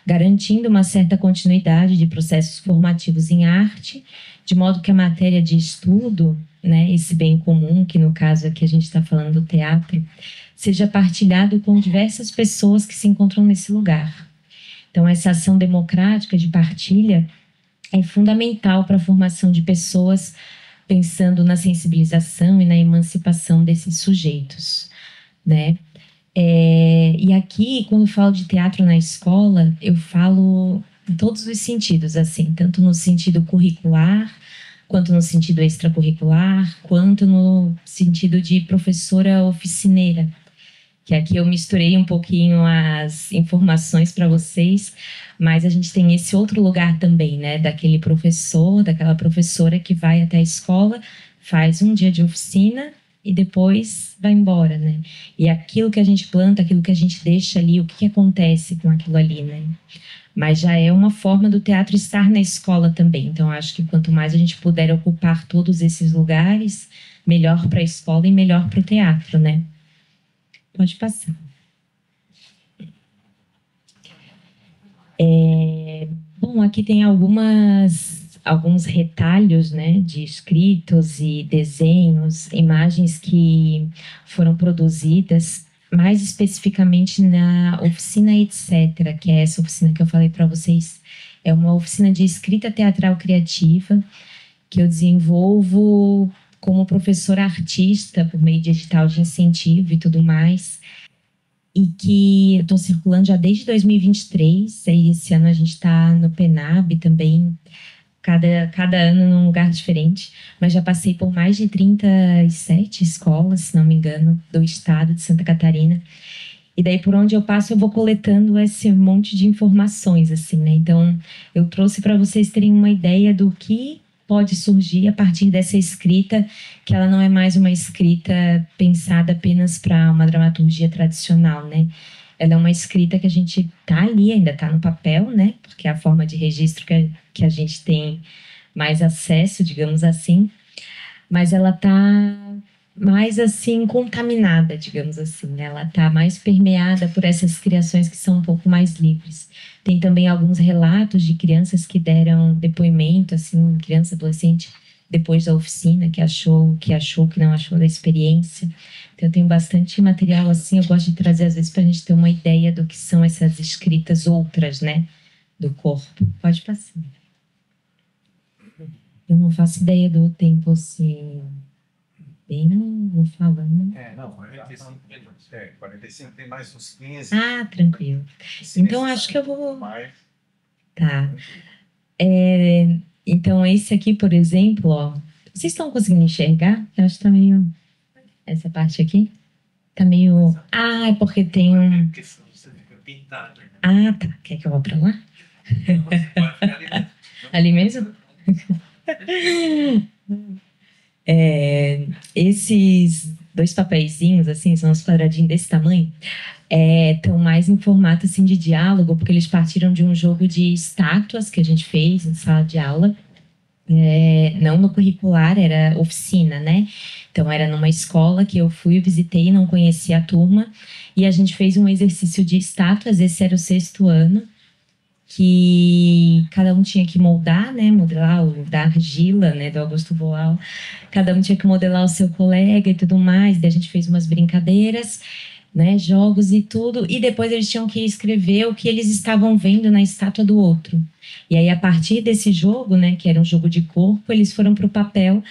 garantindo uma certa continuidade de processos formativos em arte, de modo que a matéria de estudo, né, esse bem comum, que no caso aqui a gente está falando do teatro, seja partilhado com diversas pessoas que se encontram nesse lugar. Então, essa ação democrática de partilha é fundamental para a formação de pessoas pensando na sensibilização e na emancipação desses sujeitos, né? E aqui, quando eu falo de teatro na escola, eu falo em todos os sentidos, assim, tanto no sentido curricular, quanto no sentido extracurricular, quanto no sentido de professora oficineira, que aqui eu misturei um pouquinho as informações para vocês, mas a gente tem esse outro lugar também, né, daquele professor, daquela professora que vai até a escola, faz um dia de oficina e depois vai embora, né? E aquilo que a gente planta, aquilo que a gente deixa ali, o que acontece com aquilo ali, né? Mas já é uma forma do teatro estar na escola também. Então, acho que quanto mais a gente puder ocupar todos esses lugares, melhor para a escola e melhor para o teatro, né? Pode passar. Bom, aqui tem alguns retalhos, né, de escritos e desenhos, imagens que foram produzidas mais especificamente na oficina etc., que é essa oficina que eu falei para vocês. É uma oficina de escrita teatral criativa que eu desenvolvo como professora artista por meio de edital de incentivo e tudo mais, e que eu estou circulando já desde 2023, e esse ano a gente está no PENAB também, cada ano num lugar diferente, mas já passei por mais de 37 escolas, se não me engano, do estado de Santa Catarina. E daí, por onde eu passo, eu vou coletando esse monte de informações, assim, né? Então, eu trouxe para vocês terem uma ideia do que pode surgir a partir dessa escrita, que ela não é mais uma escrita pensada apenas para uma dramaturgia tradicional, né? Ela é uma escrita que a gente está ali, ainda está no papel, né? Porque é a forma de registro que a gente tem mais acesso, digamos assim, mas ela está mais assim contaminada, digamos assim, né? Ela está mais permeada por essas criações que são um pouco mais livres. Tem também alguns relatos de crianças que deram depoimento, assim, criança, adolescente, depois da oficina, que achou, que não achou da experiência. Então, eu tenho bastante material assim, eu gosto de trazer às vezes para a gente ter uma ideia do que são essas escritas outras, né, do corpo. Pode passar. Eu não faço ideia do tempo, assim, bem no falando. Não, 45 minutos. 45 tem mais uns 15. Ah, tranquilo. Então, acho que eu vou... Tá. Então, esse aqui, por exemplo, ó, vocês estão conseguindo enxergar? Eu acho que tá meio... Essa parte aqui? Tá meio... Ah, é porque tem um... Ah, tá. Quer que eu vá pra lá? Ali mesmo? Esses dois papeizinhos, assim, são uns quadradinhos desse tamanho, estão mais em formato, assim, de diálogo, porque eles partiram de um jogo de estátuas que a gente fez em sala de aula. Não no curricular, era oficina, né? Então, era numa escola que eu fui, visitei, não conhecia a turma, e a gente fez um exercício de estátuas, esse era o 6º ano, que cada um tinha que moldar, né? Modelar o da argila, né? Do Augusto Boal. Cada um tinha que modelar o seu colega e tudo mais, daí a gente fez umas brincadeiras, né? Jogos e tudo, e depois eles tinham que escrever o que eles estavam vendo na estátua do outro. E aí, a partir desse jogo, né, que era um jogo de corpo, eles foram para o papel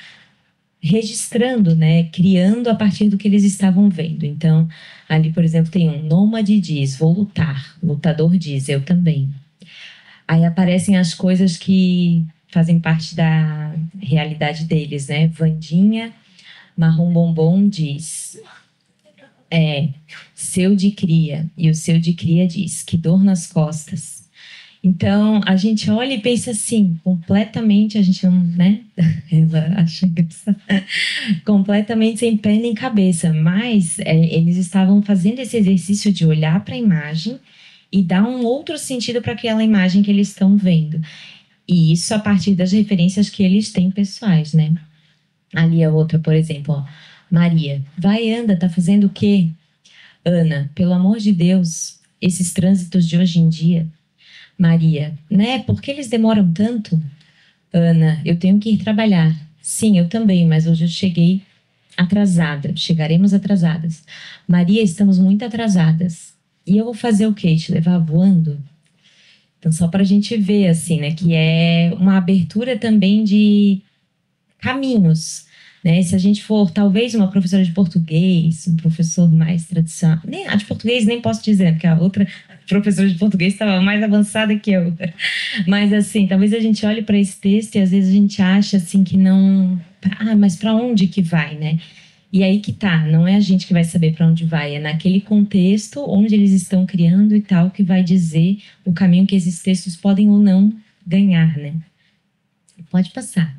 registrando, né, criando a partir do que eles estavam vendo. Então, ali, por exemplo, tem um nômade diz, vou lutar. Lutador diz, eu também. Aí aparecem as coisas que fazem parte da realidade deles, né? Vandinha, marrom bombom diz... seu de cria. E o seu de cria diz, que dor nas costas. Então, a gente olha e pensa assim, completamente, a gente não, né? Ela acha engraçado. Completamente sem pé nem cabeça. Mas eles estavam fazendo esse exercício de olhar para a imagem e dar um outro sentido para aquela imagem que eles estão vendo. E isso a partir das referências que eles têm pessoais, né? Ali a outra, por exemplo, ó. Maria, vai, anda, tá fazendo o quê? Ana, pelo amor de Deus, esses trânsitos de hoje em dia. Maria, né? Por que eles demoram tanto? Ana, eu tenho que ir trabalhar. Sim, eu também, mas hoje eu cheguei atrasada. Chegaremos atrasadas. Maria, estamos muito atrasadas. E eu vou fazer o quê? Te levar voando? Então, só para a gente ver, assim, né? Que é uma abertura também de caminhos, né? Se a gente for, talvez, uma professora de português, um professor mais tradicional... Nem, a de português nem posso dizer, porque a outra professora de português estava mais avançada que eu. Mas, assim, talvez a gente olhe para esse texto e, às vezes, a gente acha, assim, que não... Ah, mas para onde que vai, né? E aí que tá, não é a gente que vai saber para onde vai, é naquele contexto onde eles estão criando e tal, que vai dizer o caminho que esses textos podem ou não ganhar, né? Pode passar.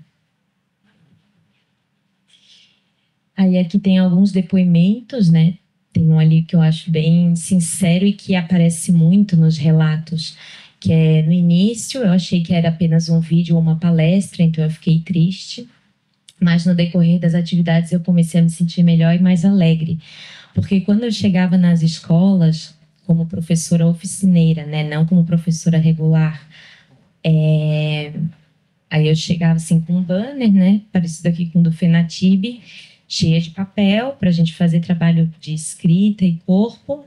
Aí aqui tem alguns depoimentos, né? Tem um ali que eu acho bem sincero e que aparece muito nos relatos, que é no início eu achei que era apenas um vídeo ou uma palestra, então eu fiquei triste. Mas no decorrer das atividades eu comecei a me sentir melhor e mais alegre. Porque quando eu chegava nas escolas, como professora oficineira, né? Não como professora regular, aí eu chegava assim com um banner, né? Parecido aqui com o do FENATIB, cheia de papel para a gente fazer trabalho de escrita e corpo.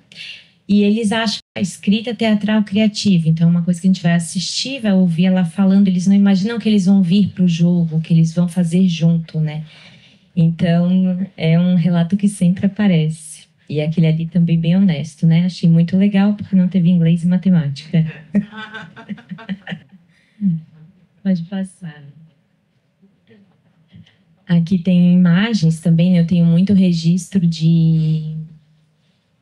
E eles acham a escrita teatral criativa. Então, é uma coisa que a gente vai assistir, vai ouvir ela falando. Eles não imaginam que eles vão vir para o jogo, que eles vão fazer junto, né? Então, é um relato que sempre aparece. E aquele ali também bem honesto, né? Achei muito legal, porque não teve inglês e matemática. Pode passar. Aqui tem imagens também, né? Eu tenho muito registro de...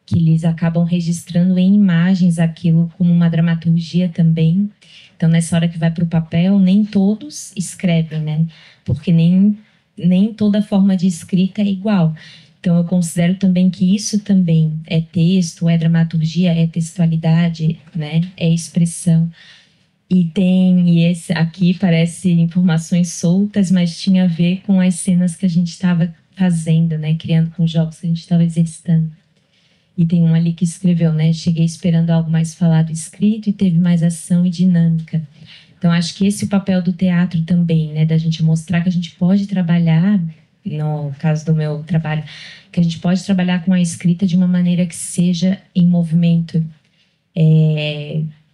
que eles acabam registrando em imagens aquilo como uma dramaturgia também. Então, nessa hora que vai para o papel, nem todos escrevem, né? Porque nem toda forma de escrita é igual. Então, eu considero também que isso também é texto, é dramaturgia, é textualidade, né? É expressão. E esse aqui parece informações soltas, mas tinha a ver com as cenas que a gente estava fazendo, né? Criando com jogos que a gente estava exercitando. E tem um ali que escreveu, né? Cheguei esperando algo mais falado e escrito e teve mais ação e dinâmica. Então, acho que esse é o papel do teatro também, né? Da gente mostrar que a gente pode trabalhar, no caso do meu trabalho, que a gente pode trabalhar com a escrita de uma maneira que seja em movimento.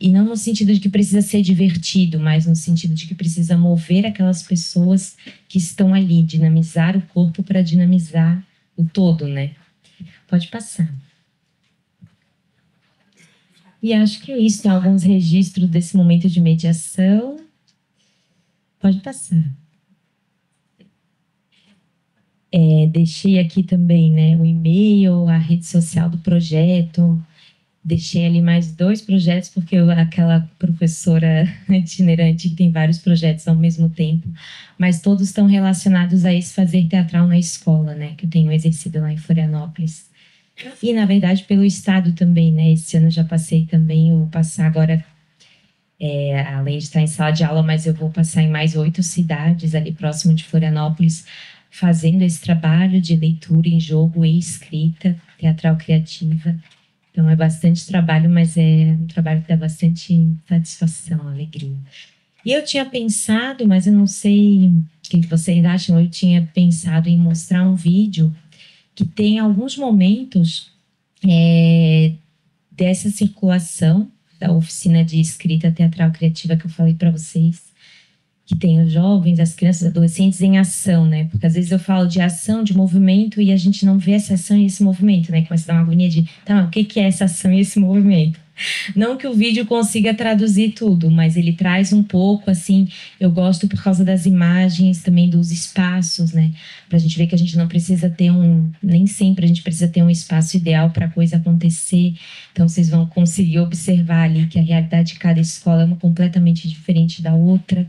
E não no sentido de que precisa ser divertido, mas no sentido de que precisa mover aquelas pessoas que estão ali, dinamizar o corpo para dinamizar o todo, né? Pode passar. E acho que é isso, tem alguns registros desse momento de mediação. Pode passar. Deixei aqui também, né, o e-mail, a rede social do projeto. Deixei ali mais 2 projetos, porque aquela professora itinerante que tem vários projetos ao mesmo tempo, mas todos estão relacionados a esse fazer teatral na escola, né, que eu tenho exercido lá em Florianópolis. E, na verdade, pelo estado também, né, esse ano já passei também, eu vou passar agora, além de estar em sala de aula, mas eu vou passar em mais 8 cidades ali próximo de Florianópolis, fazendo esse trabalho de leitura em jogo e escrita teatral criativa. Então, é bastante trabalho, mas é um trabalho que dá bastante satisfação, alegria. E eu tinha pensado, mas eu não sei o que vocês acham, eu tinha pensado em mostrar um vídeo que tem alguns momentos dessa circulação da oficina de escrita teatral criativa que eu falei para vocês, que tem os jovens, as crianças, adolescentes em ação, né? Porque às vezes eu falo de ação, de movimento, e a gente não vê essa ação e esse movimento, né? Começa a dar uma agonia de, tá, o que é essa ação e esse movimento? Não que o vídeo consiga traduzir tudo, mas ele traz um pouco, assim, eu gosto por causa das imagens, também dos espaços, né? Pra gente ver que a gente não precisa ter nem sempre a gente precisa ter um espaço ideal para a coisa acontecer. Então, vocês vão conseguir observar ali que a realidade de cada escola é uma completamente diferente da outra.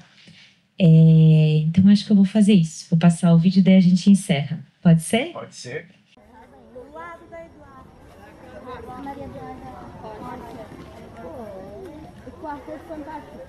Então, acho que eu vou fazer isso. Vou passar o vídeo, daí a gente encerra. Pode ser? Pode ser. Maria Eduarda. O quarto é fantástico.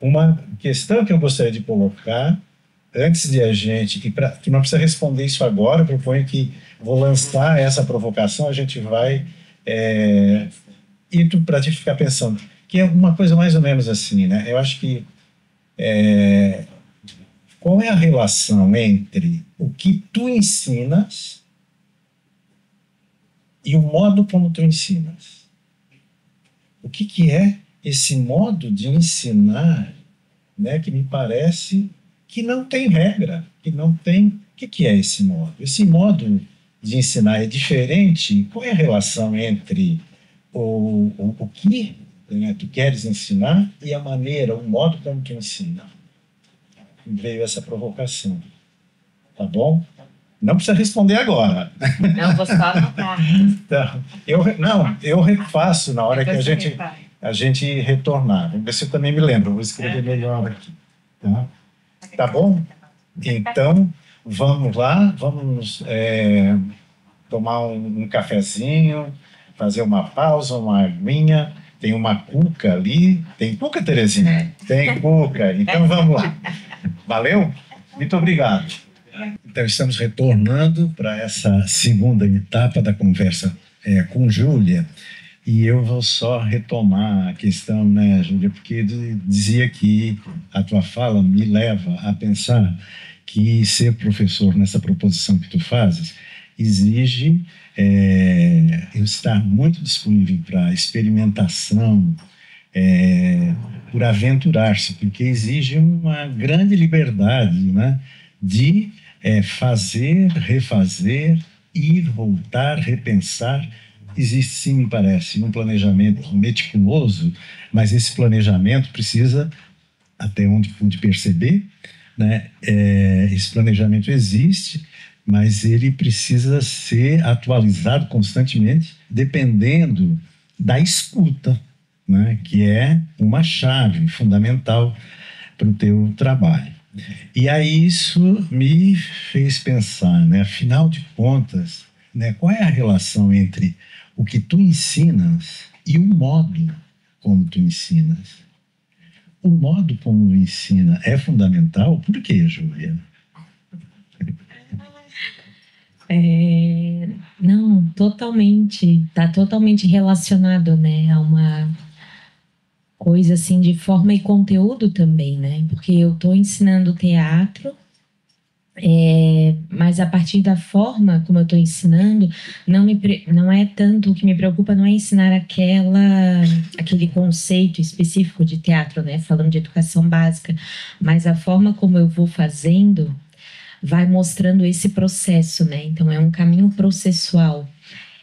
Uma questão que eu gostaria de colocar, antes de a gente, que não precisa responder isso agora, eu proponho que vou lançar essa provocação, a gente vai ir para a gente ficar pensando, que é uma coisa mais ou menos assim, né? Eu acho que qual é a relação entre o que tu ensinas e o modo como tu ensinas? O que é esse modo de ensinar, né, que me parece que não tem regra, que não tem... O que é esse modo? Esse modo de ensinar é diferente? Qual é a relação entre o que, né, tu queres ensinar e a maneira, o modo como tu ensina? Veio essa provocação. Tá bom? Não precisa responder agora. Não, vou só anotar. Então, eu refaço na hora que a gente retornar. Vamos ver se eu também me lembro. Vou escrever melhor aqui. Tá bom? Então, vamos lá. Vamos tomar um cafezinho, fazer uma pausa, uma aguinha. Tem uma cuca ali. Tem cuca, Terezinha? Tem cuca. Então, vamos lá. Valeu? Muito obrigado. Então, estamos retornando para essa segunda etapa da conversa com Júlia. E eu vou só retomar a questão, né, Júlia, porque dizia que a tua fala me leva a pensar que ser professor nessa proposição que tu fazes exige eu estar muito disponível para experimentação, por aventurar-se, porque exige uma grande liberdade, né, de fazer, refazer, ir, voltar, repensar. Existe, sim, me parece, um planejamento meticuloso, mas esse planejamento precisa, até onde pude perceber, né, esse planejamento existe, mas ele precisa ser atualizado constantemente, dependendo da escuta, né, que é uma chave fundamental para o teu trabalho. E aí isso me fez pensar, né, afinal de contas, né, qual é a relação entre o que tu ensinas e o modo como tu ensinas? O modo como tu ensina é fundamental? Por quê, Júlia? Não, totalmente. Está totalmente relacionado, né, a uma coisa assim de forma e conteúdo também, né? Porque eu estou ensinando teatro, mas a partir da forma como eu estou ensinando, não é tanto o que me preocupa, não é ensinar aquele conceito específico de teatro, né? Falando de educação básica, mas a forma como eu vou fazendo vai mostrando esse processo, né? Então é um caminho processual.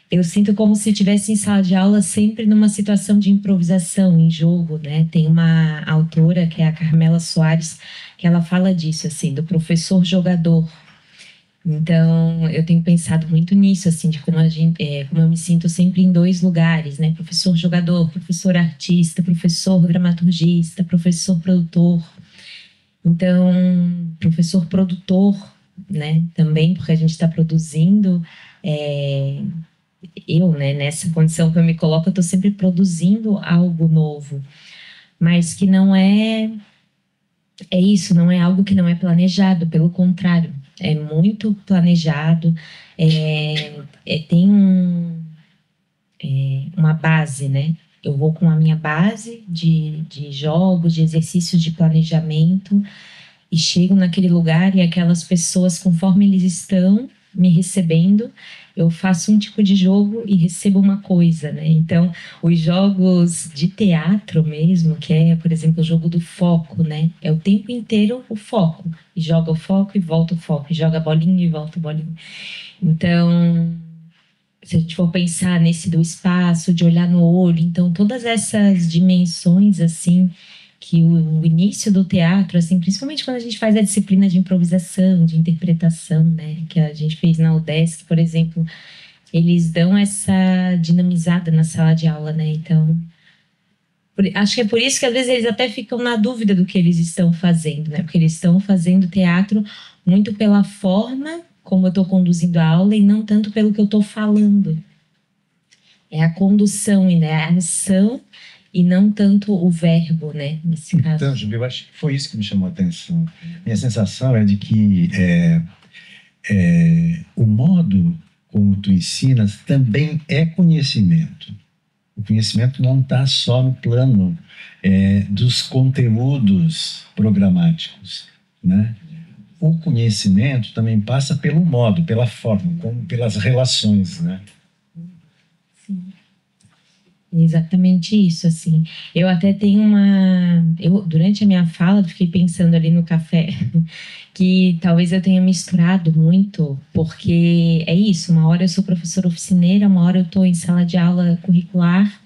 Eu sinto como se estivesse em sala de aula sempre numa situação de improvisação, em jogo, né? Tem uma autora, que é a Carmela Soares, que ela fala disso, assim, do professor jogador. Então, eu tenho pensado muito nisso, assim, de como como eu me sinto sempre em dois lugares, né? Professor jogador, professor artista, professor dramaturgista, professor produtor. Então, professor produtor, né? Também, porque a gente está produzindo... né, nessa condição que eu me coloco, eu estou sempre produzindo algo novo, mas que não é isso, não é algo que não é planejado, pelo contrário, é muito planejado, tem uma base, né? Eu vou com a minha base de jogos, de exercícios de planejamento, e chego naquele lugar e aquelas pessoas, conforme eles estão me recebendo, eu faço um tipo de jogo e recebo uma coisa, né? Então, os jogos de teatro mesmo, que é, por exemplo, o jogo do foco, né? É o tempo inteiro o foco. E joga o foco e volta o foco. E joga a bolinha e volta a bolinha. Então, se a gente for pensar nesse do espaço, de olhar no olho, então, todas essas dimensões, assim, que o início do teatro, assim, principalmente quando a gente faz a disciplina de improvisação, de interpretação, né, que a gente fez na UDESC, por exemplo, eles dão essa dinamizada na sala de aula, né, então acho que é por isso que às vezes eles até ficam na dúvida do que eles estão fazendo, né, porque eles estão fazendo teatro muito pela forma como eu estou conduzindo a aula e não tanto pelo que eu estou falando. É a condução, né, a ação e não tanto o verbo, né, nesse caso. Então, Júlio, eu acho que foi isso que me chamou a atenção. Minha sensação é de que o modo como tu ensinas também é conhecimento. O conhecimento não está só no plano dos conteúdos programáticos, né? O conhecimento também passa pelo modo, pela forma, como pelas relações, né? Sim. Exatamente isso, assim. Eu até tenho durante a minha fala, fiquei pensando ali no café, que talvez eu tenha misturado muito, porque é isso, uma hora eu sou professora oficineira, uma hora eu estou em sala de aula curricular,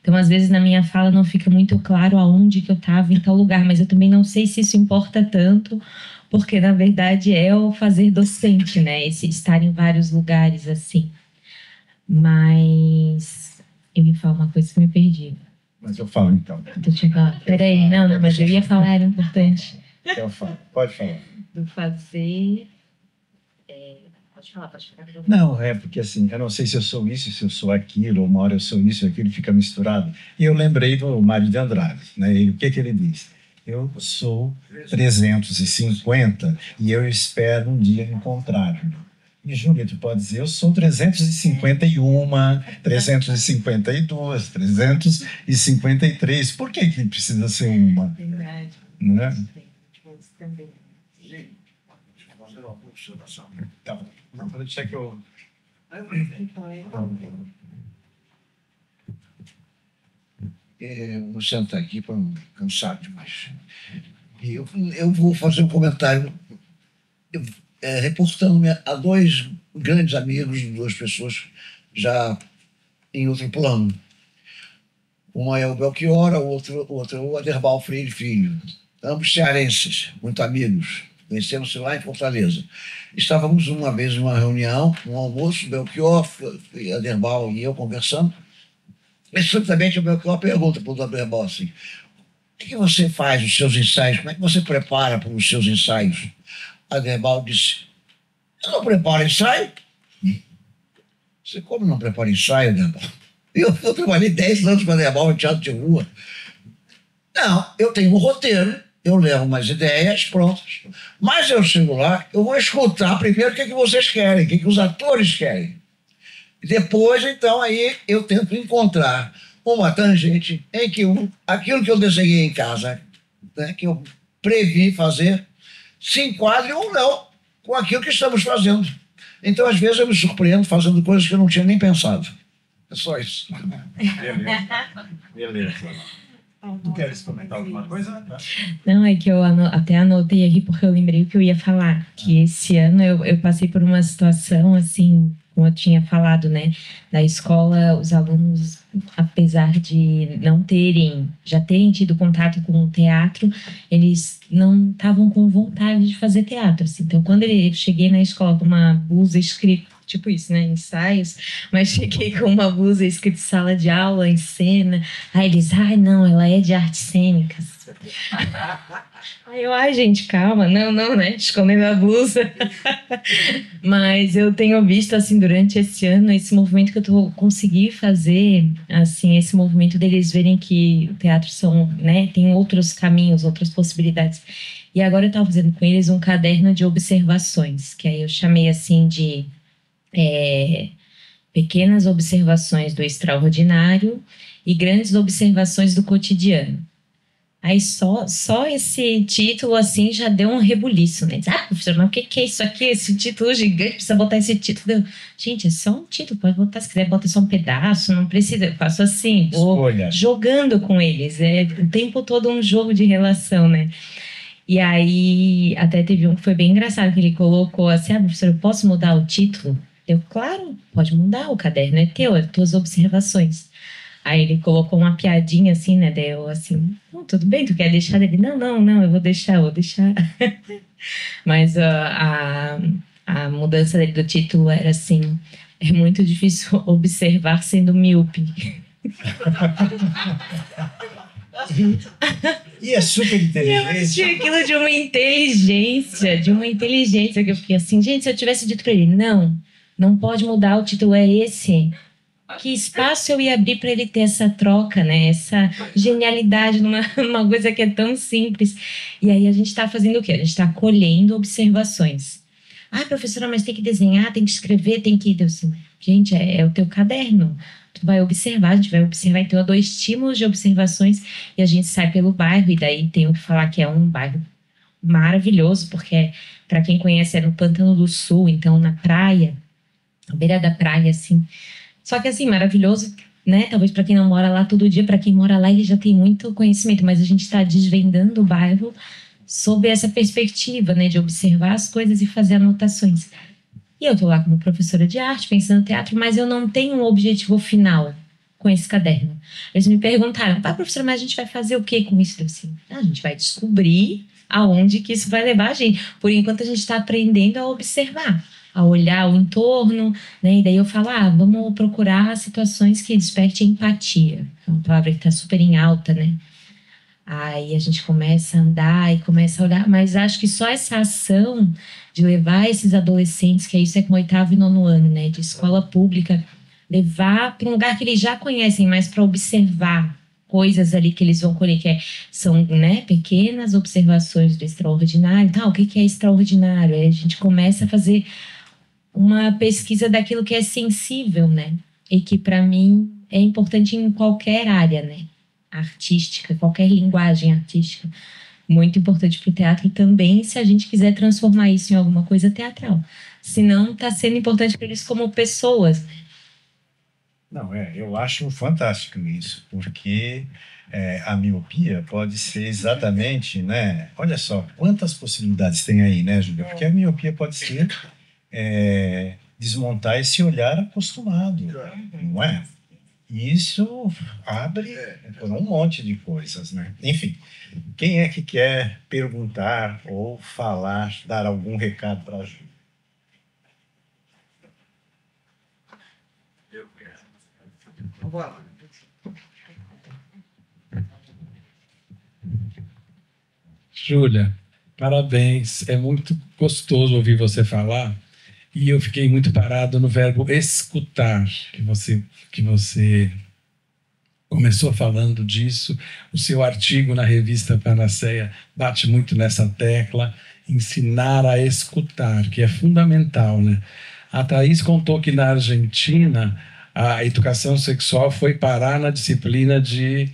então às vezes na minha fala não fica muito claro aonde que eu estava em tal lugar, mas eu também não sei se isso importa tanto, porque na verdade é o fazer docente, né? Esse estar em vários lugares, assim. Mas eu ia falar uma coisa que me perdi. Mas eu falo então. Peraí, não, mas eu ia falar, era importante. Eu falo. Pode falar. Do fazer... Pode falar. Não, porque assim, eu não sei se eu sou isso, se eu sou aquilo, ou uma hora eu sou isso e aquilo, fica misturado. E eu lembrei do Mário de Andrade, né? O que ele diz? Eu sou 350 e eu espero um dia encontrar-me. E, Júlia, tu pode dizer, eu sou 351, 352, 353. Por que precisa ser uma? Verdade. Né? Também. Tá. Não, vou deixar que eu... Vou sentar aqui para não cansar demais. Eu vou fazer um comentário reportando-me a dois grandes amigos, duas pessoas já em outro plano. Uma é o Belchior, a outra é o Aderbal Freire Filho. Ambos cearenses, muito amigos. Conhecemos-se lá em Fortaleza. Estávamos uma vez em uma reunião, um almoço, Belchior, Aderbal e eu conversando. E subitamente o Belchior pergunta para o Aderbal assim: o que você faz nos seus ensaios? Como é que você prepara para os seus ensaios? Aderbal disse: eu não preparo ensaio. Você como não prepara ensaio, Aderbal? Eu trabalhei 10 anos com Aderbal em teatro de rua. Não, eu tenho um roteiro, eu levo umas ideias prontas, mas eu chego lá, eu vou escutar primeiro o que vocês querem, o que os atores querem. Depois, então, aí eu tento encontrar uma tangente em que aquilo que eu desenhei em casa, né, que eu previ fazer, se enquadre ou não com aquilo que estamos fazendo. Então, às vezes, eu me surpreendo fazendo coisas que eu não tinha nem pensado. É só isso. Beleza. Tu queres comentar alguma coisa? Não, é que eu até anotei aqui porque eu lembrei o que eu ia falar. Que esse ano eu passei por uma situação, assim, como eu tinha falado, né? Na escola, os alunos, apesar de já terem tido contato com o teatro, eles não estavam com vontade de fazer teatro. Assim. Então, quando eu cheguei na escola com uma blusa escrita, tipo isso, né, ensaios, mas cheguei com uma blusa escrita sala de aula, em cena, aí eles, não, ela é de artes cênicas. Aí eu, gente, calma, não, né, escondendo a blusa. Mas eu tenho visto, assim, durante esse ano, esse movimento que eu consegui fazer, assim, esse movimento deles verem que o teatro tem outros caminhos, outras possibilidades. E agora eu estava fazendo com eles um caderno de observações, que aí eu chamei, assim, de pequenas observações do extraordinário e grandes observações do cotidiano. Aí só esse título, assim, já deu um rebuliço, né? Professor, mas o que é isso aqui? Esse título gigante, precisa botar esse título. Gente, é só um título, pode botar, se quiser, bota só um pedaço, não precisa. Eu faço assim, vou jogando com eles. É o tempo todo um jogo de relação, né? E aí, até teve um que foi bem engraçado, que ele colocou assim, professor, eu posso mudar o título? Eu, claro, pode mudar, o caderno é teu, é tuas observações. Aí ele colocou uma piadinha assim, né? Daí eu assim, tudo bem, tu quer deixar dele? Não, eu vou deixar. Mas a mudança dele do título era assim, é muito difícil observar sendo míope. E é super inteligente. Eu aquilo de uma inteligência, que eu fiquei assim, gente, se eu tivesse dito pra ele, não pode mudar, o título é esse. que espaço eu ia abrir para ele ter essa troca, né? Essa genialidade numa uma coisa que é tão simples. E aí a gente está fazendo o quê? A gente está colhendo observações. Ah, professora, mas tem que desenhar, tem que escrever, tem que... Eu assim, gente, é o teu caderno. Tu vai observar, a gente vai observar. Então, eu dou estímulos de observações e a gente sai pelo bairro. E daí tenho que falar que é um bairro maravilhoso, porque, para quem conhece, é no Pântano do Sul, então na praia, à beira da praia, assim. Só que, assim, maravilhoso, né? Talvez para quem não mora lá todo dia, para quem mora lá, ele já tem muito conhecimento, mas a gente está desvendando o bairro sob essa perspectiva, né? De observar as coisas e fazer anotações. E eu estou lá como professora de arte, pensando no teatro, mas eu não tenho um objetivo final com esse caderno. Eles me perguntaram, professora, mas a gente vai fazer o que com isso? Eu assim, a gente vai descobrir aonde que isso vai levar a gente. Por enquanto, a gente está aprendendo a observar, a olhar o entorno, né? E daí eu falo, vamos procurar situações que despertem empatia. É uma palavra que está super em alta, né? Aí a gente começa a andar e começa a olhar, mas acho que só essa ação de levar esses adolescentes, que isso é com 8º e 9º ano, né? De escola pública, levar para um lugar que eles já conhecem, mas para observar coisas ali que eles vão colher, são, né, pequenas observações do extraordinário. Então, o que é extraordinário? Aí a gente começa a fazer uma pesquisa daquilo que é sensível, né? E que, para mim, é importante em qualquer área, né? Artística, qualquer linguagem artística. Muito importante para o teatro também, se a gente quiser transformar isso em alguma coisa teatral. Senão, está sendo importante para eles como pessoas, né? Não, eu acho fantástico isso, porque a miopia pode ser exatamente, né? Olha só, quantas possibilidades tem aí, né, Júlia? Porque a miopia pode ser desmontar esse olhar acostumado, não é? E isso abre um monte de coisas, né? Enfim, quem é que quer perguntar ou falar, dar algum recado para a Júlia? Júlia, parabéns. É muito gostoso ouvir você falar. E eu fiquei muito parado no verbo escutar, que você começou falando disso. O seu artigo na revista Panaceia bate muito nessa tecla, ensinar a escutar, que é fundamental, né? A Thaís contou que na Argentina a educação sexual foi parar na disciplina de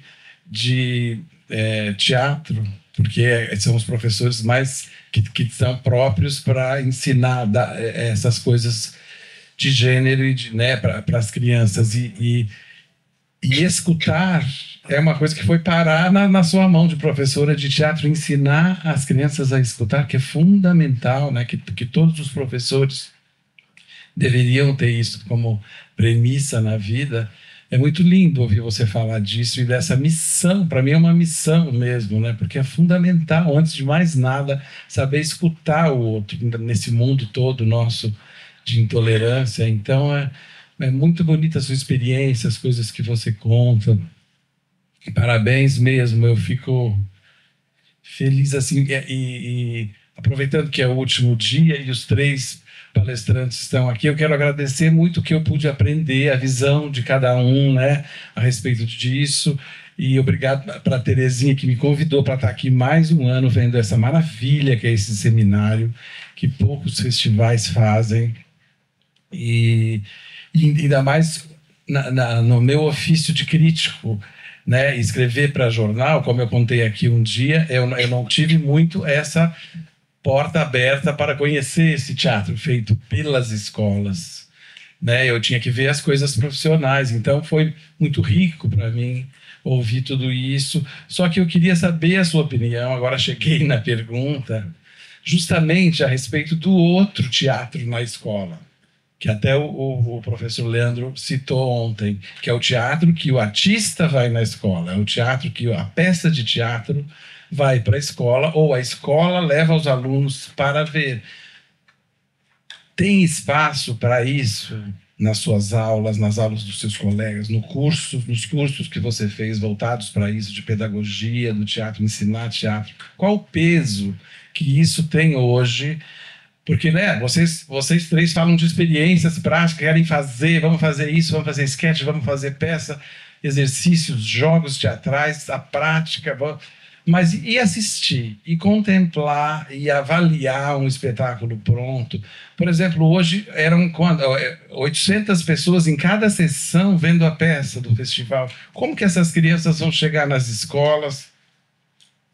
teatro, porque são os professores mais que são próprios para ensinar essas coisas de gênero né, para as crianças. E escutar é uma coisa que foi parar na sua mão de professora de teatro, ensinar as crianças a escutar, que é fundamental, né, que todos os professores deveriam ter isso como premissa na vida. É muito lindo ouvir você falar disso e dessa missão. Para mim é uma missão mesmo, né? Porque é fundamental, antes de mais nada, saber escutar o outro nesse mundo todo nosso de intolerância. Então, é muito bonita a sua experiência, as coisas que você conta. Parabéns mesmo, eu fico feliz assim. E aproveitando que é o último dia e os 3 palestrantes estão aqui, eu quero agradecer muito o que eu pude aprender, a visão de cada um, né, a respeito disso, e obrigado para a Terezinha que me convidou para estar aqui mais um ano vendo essa maravilha que é esse seminário, que poucos festivais fazem, e ainda mais no meu ofício de crítico, né, escrever para jornal, como eu contei aqui um dia, eu não tive muito essa porta aberta para conhecer esse teatro feito pelas escolas, né? Eu tinha que ver as coisas profissionais, então foi muito rico para mim ouvir tudo isso. Só que eu queria saber a sua opinião, agora cheguei na pergunta, justamente a respeito do outro teatro na escola, que até o professor Leandro citou ontem, que é o teatro que o artista vai na escola, é o teatro que a peça de teatro vai para a escola, ou a escola leva os alunos para ver. Tem espaço para isso nas suas aulas, nas aulas dos seus colegas, nos cursos que você fez voltados para isso, de pedagogia, do teatro, ensinar teatro? Qual o peso que isso tem hoje Porque, né, vocês três falam de experiências práticas, querem fazer, vamos fazer isso, vamos fazer sketch, vamos fazer peça, exercícios, jogos teatrais, a prática. Mas e assistir, e contemplar, e avaliar um espetáculo pronto? Por exemplo, hoje eram 800 pessoas em cada sessão vendo a peça do festival. Como que essas crianças vão chegar nas escolas?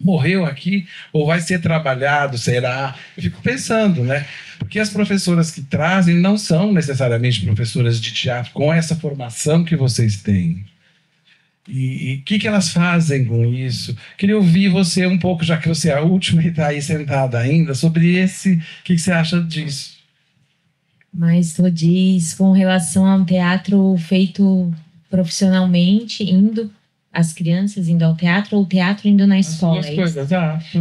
Morreu aqui ou vai ser trabalhado, será? Eu fico pensando, né? Porque as professoras que trazem não são necessariamente professoras de teatro com essa formação que vocês têm. E o que elas fazem com isso? Queria ouvir você um pouco, já que você é a última e está aí sentada ainda, sobre esse... O que você acha disso? Mas tu diz com relação a um teatro feito profissionalmente, as crianças indo ao teatro, ou o teatro indo na escola? As duas coisas,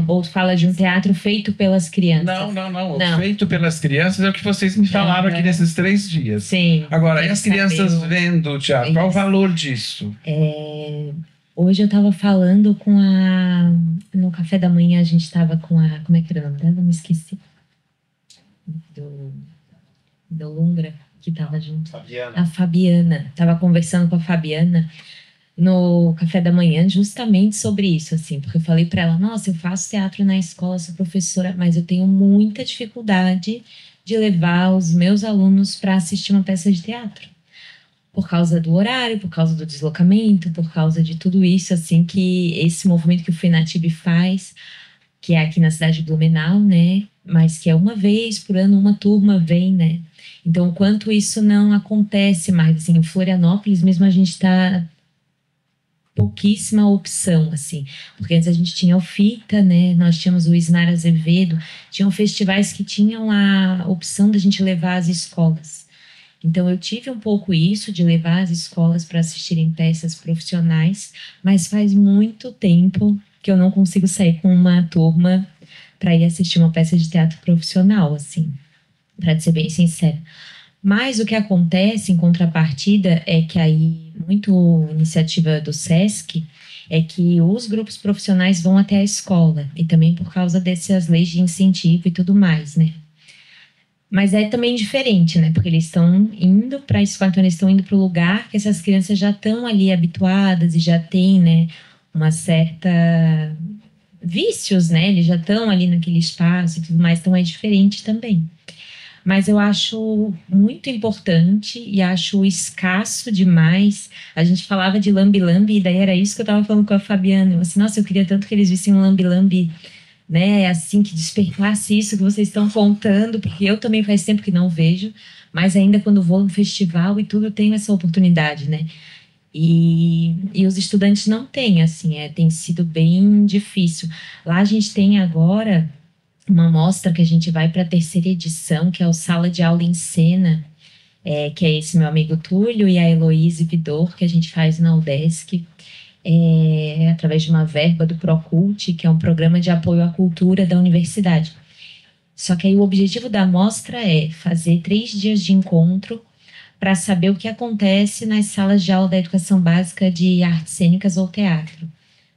Ou tu fala de um teatro feito pelas crianças? Não. Feito pelas crianças é o que vocês me falaram aqui nesses 3 dias. Sim. Agora, e as crianças vendo o teatro? Qual o valor disso? Hoje eu estava falando com no café da manhã a gente estava com a... Como é que era o nome dela? Me esqueci. Do Lungra, que estava junto. Fabiana. A Fabiana. Estava conversando com a Fabiana no café da manhã justamente sobre isso, assim, porque eu falei para ela, nossa, eu faço teatro na escola, sou professora, mas eu tenho muita dificuldade de levar os meus alunos para assistir uma peça de teatro. Por causa do horário, por causa do deslocamento, por causa de tudo isso, assim, que esse movimento que o FENATIB faz, que é aqui na cidade de Blumenau, né, mas que é uma vez por ano, uma turma vem, né. Então, enquanto isso não acontece mais, assim, em Florianópolis mesmo a gente está pouquíssima opção, assim, porque antes a gente tinha o FITA, né, nós tínhamos o Isnar Azevedo, tinham festivais que tinham a opção da gente levar as escolas. Então eu tive um pouco isso, de levar as escolas para assistirem peças profissionais, mas faz muito tempo que eu não consigo sair com uma turma para ir assistir uma peça de teatro profissional, assim, para ser bem sincera. Mas o que acontece em contrapartida é que aí, muito iniciativa do SESC, é que os grupos profissionais vão até a escola, e também por causa dessas leis de incentivo e tudo mais, né? Mas é também diferente, né? Porque eles estão indo para a escola, então eles estão indo para o lugar que essas crianças já estão ali habituadas e já têm, né, uma certa... vícios, né? Eles já estão ali naquele espaço e tudo mais, então é diferente também. Mas eu acho muito importante e acho escasso demais. A gente falava de lambe-lambe e daí era isso que eu estava falando com a Fabiana. Eu assim, nossa, eu queria tanto que eles vissem um lambe-lambe, né, assim, que despertasse isso que vocês estão contando, porque eu também faz tempo que não vejo, mas ainda quando vou no festival e tudo, eu tenho essa oportunidade, né? E os estudantes não têm, assim, tem sido bem difícil. Lá a gente tem agora uma mostra que a gente vai para a 3ª edição, que é o Sala de Aula em Cena, que é esse meu amigo Túlio e a Heloíse Vidor, que a gente faz na UDESC, através de uma verba do Procult, que é um programa de apoio à cultura da universidade. Só que aí o objetivo da mostra é fazer 3 dias de encontro para saber o que acontece nas salas de aula da educação básica de artes cênicas ou teatro.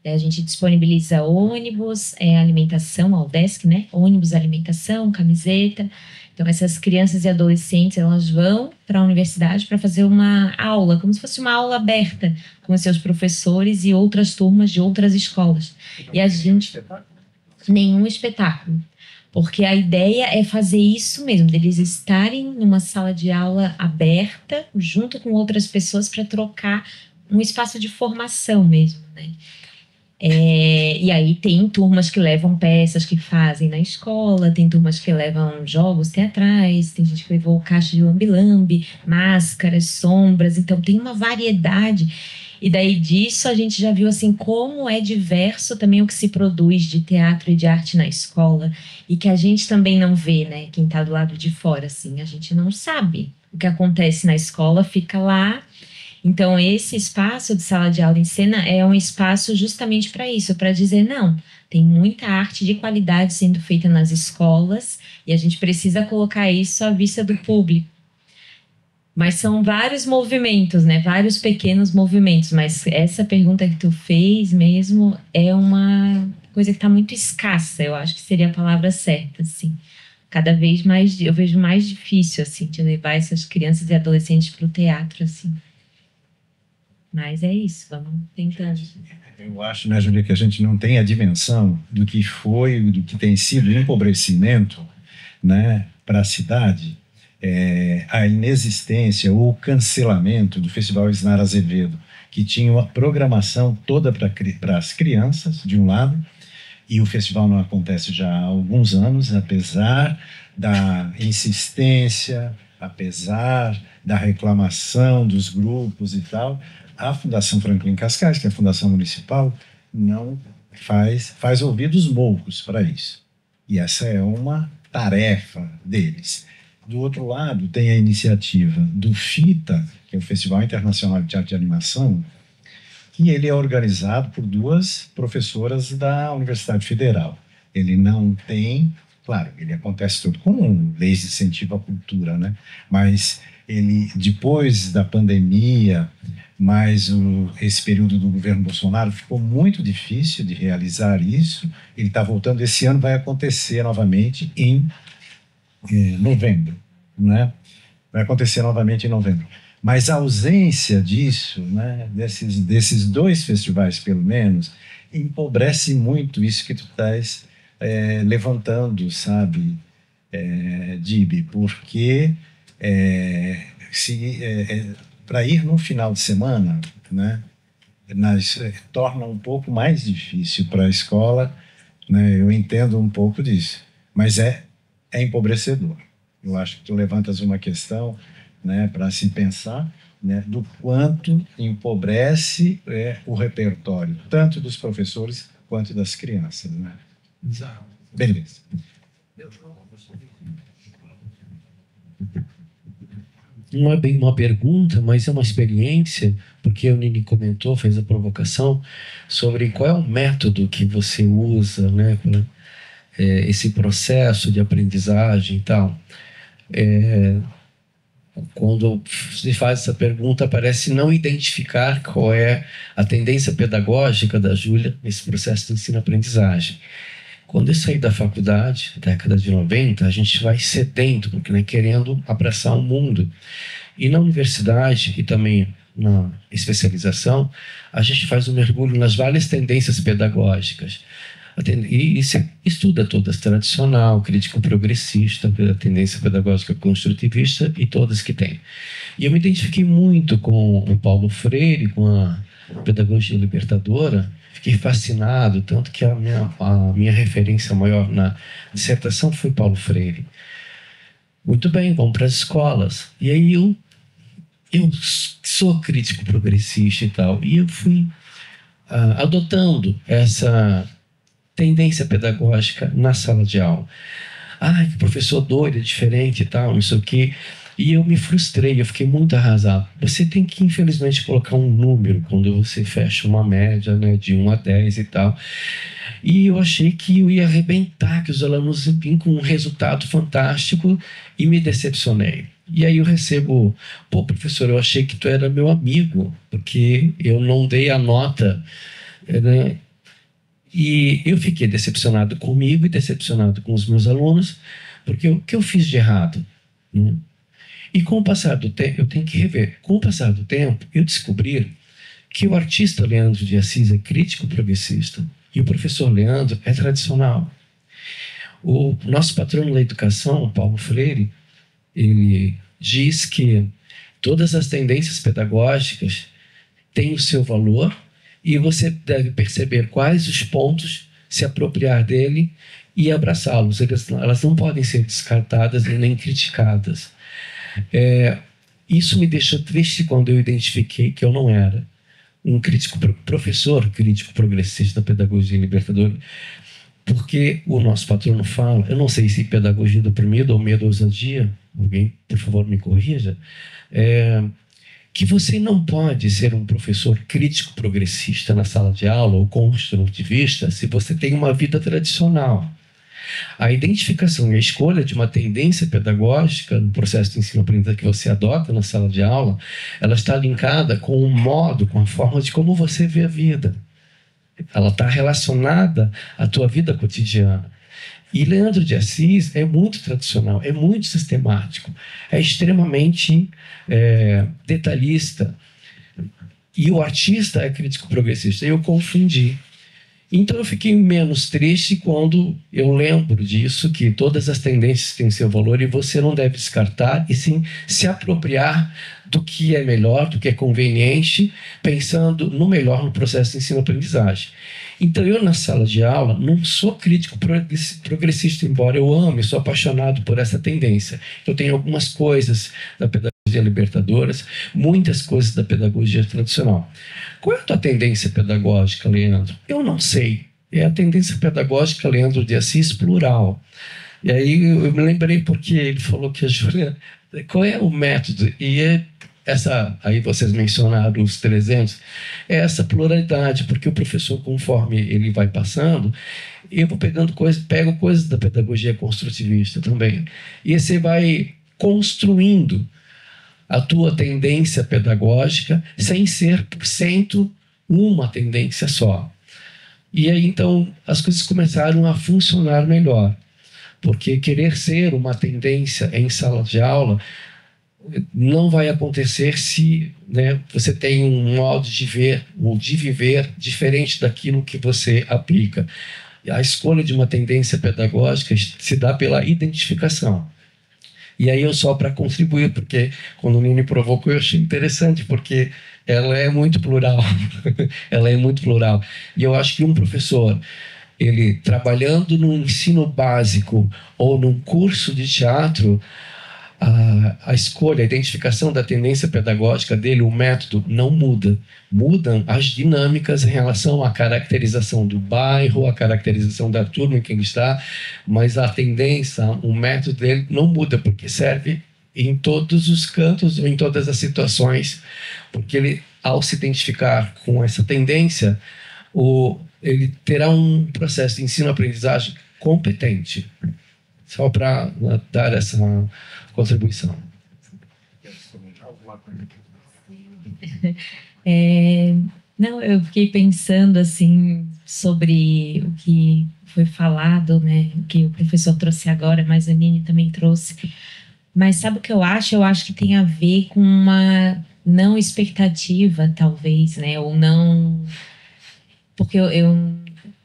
A gente disponibiliza ônibus, alimentação, ao UDESC, né? Ônibus, alimentação, camiseta. Então, essas crianças e adolescentes, elas vão para a universidade para fazer uma aula, como se fosse uma aula aberta, com os seus professores e outras turmas de outras escolas. E a gente... Nenhum espetáculo. Porque a ideia é fazer isso mesmo, deles estarem numa sala de aula aberta, junto com outras pessoas, para trocar um espaço de formação mesmo, né? E aí tem turmas que levam peças que fazem na escola, tem turmas que levam jogos teatrais, tem gente que levou caixa de lambe-lambe, máscaras, sombras, então tem uma variedade. E daí disso a gente já viu assim como é diverso também o que se produz de teatro e de arte na escola, e que a gente também não vê, né? Quem está do lado de fora, assim, a gente não sabe o que acontece na escola, fica lá. Então, esse espaço de sala de aula em cena é um espaço justamente para isso, para dizer, não, tem muita arte de qualidade sendo feita nas escolas e a gente precisa colocar isso à vista do público. Mas são vários movimentos, né? Vários pequenos movimentos, mas essa pergunta que tu fez mesmo é uma coisa que está muito escassa, eu acho que seria a palavra certa, assim. cada vez mais, eu vejo mais difícil, assim, de levar essas crianças e adolescentes para o teatro, assim. Mas é isso, vamos tentando. Eu acho, né, Júlia, que a gente não tem a dimensão do que foi, do que tem sido o empobrecimento, né, para a cidade, a inexistência ou o cancelamento do Festival Isnara Azevedo, que tinha uma programação toda para as crianças, de um lado, e o festival não acontece já há alguns anos, apesar da insistência, apesar da reclamação dos grupos e tal. A Fundação Franklin Cascais, que é a fundação municipal, não faz ouvidos moucos para isso. E essa é uma tarefa deles. Do outro lado, tem a iniciativa do FITA, que é o Festival Internacional de Teatro de Animação, que ele é organizado por 2 professoras da Universidade Federal. Ele não tem, claro, ele acontece tudo com leis de incentivo à cultura, né? Mas ele, depois da pandemia, mais esse período do governo Bolsonaro, ficou muito difícil de realizar isso. Ele está voltando, esse ano vai acontecer novamente em novembro, né? Vai acontecer novamente em novembro. Mas a ausência disso, né, desses 2 festivais, pelo menos, empobrece muito isso que tu estás levantando, sabe, Dibi? Porque para ir no final de semana, né, torna um pouco mais difícil para a escola, né? Eu entendo um pouco disso, mas é empobrecedor. Eu acho que tu levantas uma questão, né, para se pensar, né, do quanto empobrece o repertório, tanto dos professores quanto das crianças, né? Exato. Beleza. Não é bem uma pergunta, mas é uma experiência, porque o Nini comentou, fez a provocação, sobre qual é o método que você usa, né, para esse processo de aprendizagem e tal. Quando se faz essa pergunta, parece não identificar qual é a tendência pedagógica da Júlia nesse processo de ensino-aprendizagem. Quando eu saí da faculdade, década de 90, a gente vai sedento, porque, né, querendo abraçar o mundo. E na universidade e também na especialização, a gente faz um mergulho nas várias tendências pedagógicas. E se estuda todas, tradicional, crítico progressista, tendência pedagógica construtivista e todas que tem. E eu me identifiquei muito com o Paulo Freire, com a pedagogia libertadora, fiquei fascinado, tanto que a minha referência maior na dissertação foi Paulo Freire. Muito bem, vamos para as escolas. E aí eu sou crítico progressista e tal, e eu fui adotando essa tendência pedagógica na sala de aula. Ai, que professor doido, diferente e tal, não sei o quê. E eu me frustrei, eu fiquei muito arrasado. Você tem que, infelizmente, colocar um número quando você fecha uma média, né, de 1 a 10 e tal. E eu achei que eu ia arrebentar, que os alunos vinham com um resultado fantástico, e me decepcionei. E aí eu recebo, pô, professor, eu achei que tu era meu amigo, porque eu não dei a nota, né? E eu fiquei decepcionado comigo e decepcionado com os meus alunos, porque o que eu fiz de errado? Né? E com o passar do tempo, eu tenho que rever. Com o passar do tempo, eu descobri que o artista Leandro de Assis é crítico progressista e o professor Leandro é tradicional. O nosso patrono da educação, Paulo Freire, ele diz que todas as tendências pedagógicas têm o seu valor e você deve perceber quais os pontos, se apropriar dele e abraçá-los. Elas não podem ser descartadas e nem criticadas. Isso me deixa triste quando eu identifiquei que eu não era um professor crítico progressista da pedagogia libertadora, porque o nosso patrono fala, eu não sei se pedagogia do oprimido ou medo ou ousadia, alguém, por favor, me corrija, que você não pode ser um professor crítico progressista na sala de aula ou construtivista se você tem uma vida tradicional. A identificação e a escolha de uma tendência pedagógica no processo de ensino-aprendizagem que você adota na sala de aula, ela está linkada com o modo, com a forma de como você vê a vida. Ela está relacionada à tua vida cotidiana. E Leandro de Assis é muito tradicional, é muito sistemático, é extremamente detalhista. E o artista é crítico progressista. Eu confundi. Então eu fiquei menos triste quando eu lembro disso, que todas as tendências têm seu valor e você não deve descartar, e sim se apropriar do que é melhor, do que é conveniente, pensando no melhor no processo de ensino-aprendizagem. Então eu, na sala de aula, não sou crítico progressista, embora eu ame, sou apaixonado por essa tendência. Eu tenho algumas coisas da pedagogia libertadoras, muitas coisas da pedagogia tradicional. Qual é a tua tendência pedagógica, Leandro? Eu não sei. É a tendência pedagógica, Leandro de Assis, plural. E aí eu me lembrei porque ele falou que a Júlia... Qual é o método? E aí vocês mencionaram os 300, é essa pluralidade, porque o professor, conforme ele vai passando, eu vou pegando coisas, pego coisas da pedagogia construtivista também. E você vai construindo a tua tendência pedagógica sem ser por cento uma tendência só. E aí, então, as coisas começaram a funcionar melhor. Porque querer ser uma tendência em sala de aula não vai acontecer se, né, você tem um modo de ver ou de viver diferente daquilo que você aplica. A escolha de uma tendência pedagógica se dá pela identificação. E aí eu só para contribuir, porque quando o Nini provocou eu achei interessante, porque ela é muito plural. Ela é muito plural. E eu acho que um professor, ele trabalhando no ensino básico ou num curso de teatro, a escolha, a identificação da tendência pedagógica dele, o método, não muda. Mudam as dinâmicas em relação à caracterização do bairro, a caracterização da turma em que ele está, mas a tendência, o método dele não muda, porque serve em todos os cantos ou em todas as situações, porque ele, ao se identificar com essa tendência, ele terá um processo de ensino-aprendizagem competente. Só para dar essa contribuição. Não, eu fiquei pensando assim sobre o que foi falado, né? O que o professor trouxe agora, mas a Nini também trouxe. Mas sabe o que eu acho? Eu acho que tem a ver com uma não expectativa, talvez, né? Ou não... Porque eu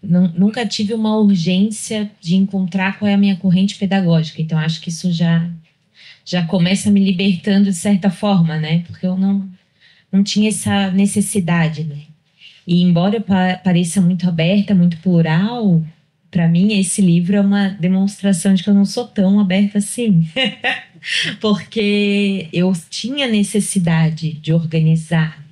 nunca tive uma urgência de encontrar qual é a minha corrente pedagógica. Então, acho que isso já começa me libertando de certa forma, né? Porque eu não tinha essa necessidade, né? E embora eu pareça muito aberta, muito plural, para mim esse livro é uma demonstração de que eu não sou tão aberta assim. Porque eu tinha necessidade de organizar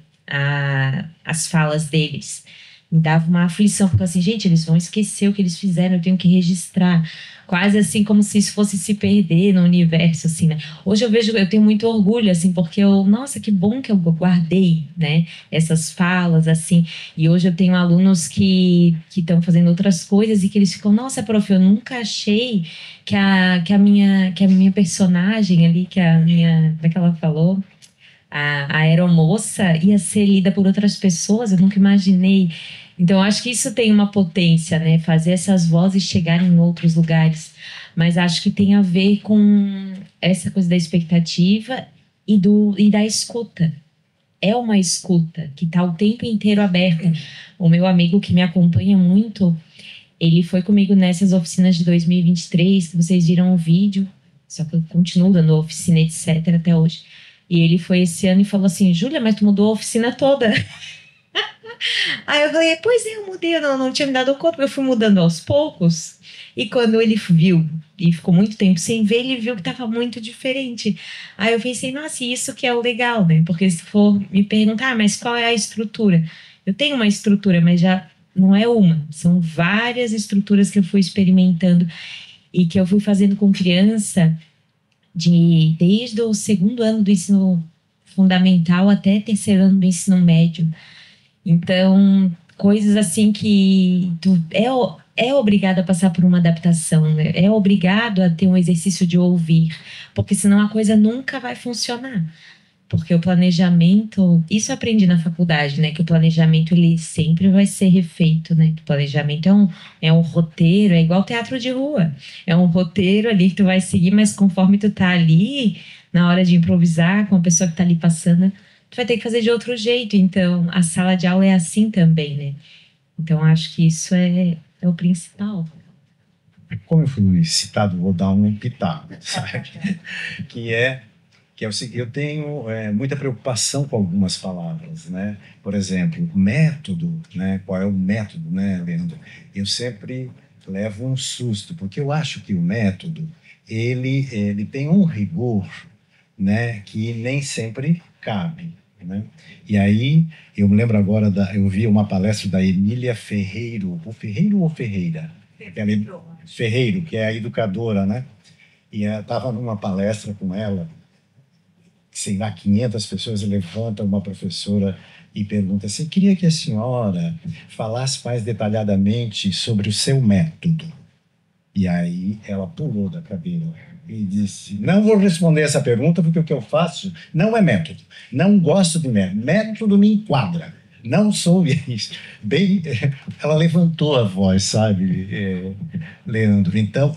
as falas deles. Me dava uma aflição, porque assim, gente, eles vão esquecer o que eles fizeram, eu tenho que registrar. Quase assim, como se isso fosse se perder no universo, assim, né? Hoje eu tenho muito orgulho, assim, porque nossa, que bom que eu guardei, né? Essas falas, assim. E hoje eu tenho alunos que estão fazendo outras coisas e que eles ficam, nossa, prof, eu nunca achei que a minha personagem ali, como é que ela falou? A aeromoça ia ser lida por outras pessoas, eu nunca imaginei. Então, acho que isso tem uma potência, né? Fazer essas vozes chegarem em outros lugares. Mas acho que tem a ver com essa coisa da expectativa e da escuta. É uma escuta que está o tempo inteiro aberta. O meu amigo que me acompanha muito, ele foi comigo nessas oficinas de 2023, que vocês viram o vídeo, só que eu continuo dando oficina, etc., até hoje. E ele foi esse ano e falou assim, Júlia, mas tu mudou a oficina toda. Aí eu falei, pois é, eu mudei, eu não tinha me dado conta, eu fui mudando aos poucos. E quando ele viu, e ficou muito tempo sem ver, ele viu que estava muito diferente. Aí eu pensei, nossa, isso que é o legal, né? Porque se for me perguntar, mas qual é a estrutura? Eu tenho uma estrutura, mas já não é uma. São várias estruturas que eu fui experimentando e que eu fui fazendo com criança desde o segundo ano do ensino fundamental até terceiro ano do ensino médio. Então, coisas assim que tu é obrigado a passar por uma adaptação, né? É obrigado a ter um exercício de ouvir, porque senão a coisa nunca vai funcionar. Porque o planejamento, isso eu aprendi na faculdade, né? Que o planejamento, ele sempre vai ser refeito, né? O planejamento é um roteiro, é igual teatro de rua. É um roteiro ali que tu vai seguir, mas conforme tu tá ali, na hora de improvisar com a pessoa que tá ali passando, tu vai ter que fazer de outro jeito. Então, a sala de aula é assim também, né? Então, acho que isso é o principal. Como eu fui citado, vou dar um pitaco, sabe? que é o seguinte: eu tenho muita preocupação com algumas palavras, né? Por exemplo, método, né? Qual é o método, né, Leandro? Eu sempre levo um susto, porque eu acho que o método, ele tem um rigor, né, que nem sempre cabe, né? E aí, eu me lembro agora, eu vi uma palestra da Emília Ferreiro, ou Ferreira? Ferreiro, que é a educadora, né? E eu estava numa palestra com ela, sei lá, 500 pessoas, levanta uma professora e pergunta assim: queria que a senhora falasse mais detalhadamente sobre o seu método. E aí ela pulou da cadeira e disse: não vou responder essa pergunta, porque o que eu faço não é método. Não gosto de método. Método me enquadra. Não sou isso. Bem, ela levantou a voz, sabe, Leandro? Então,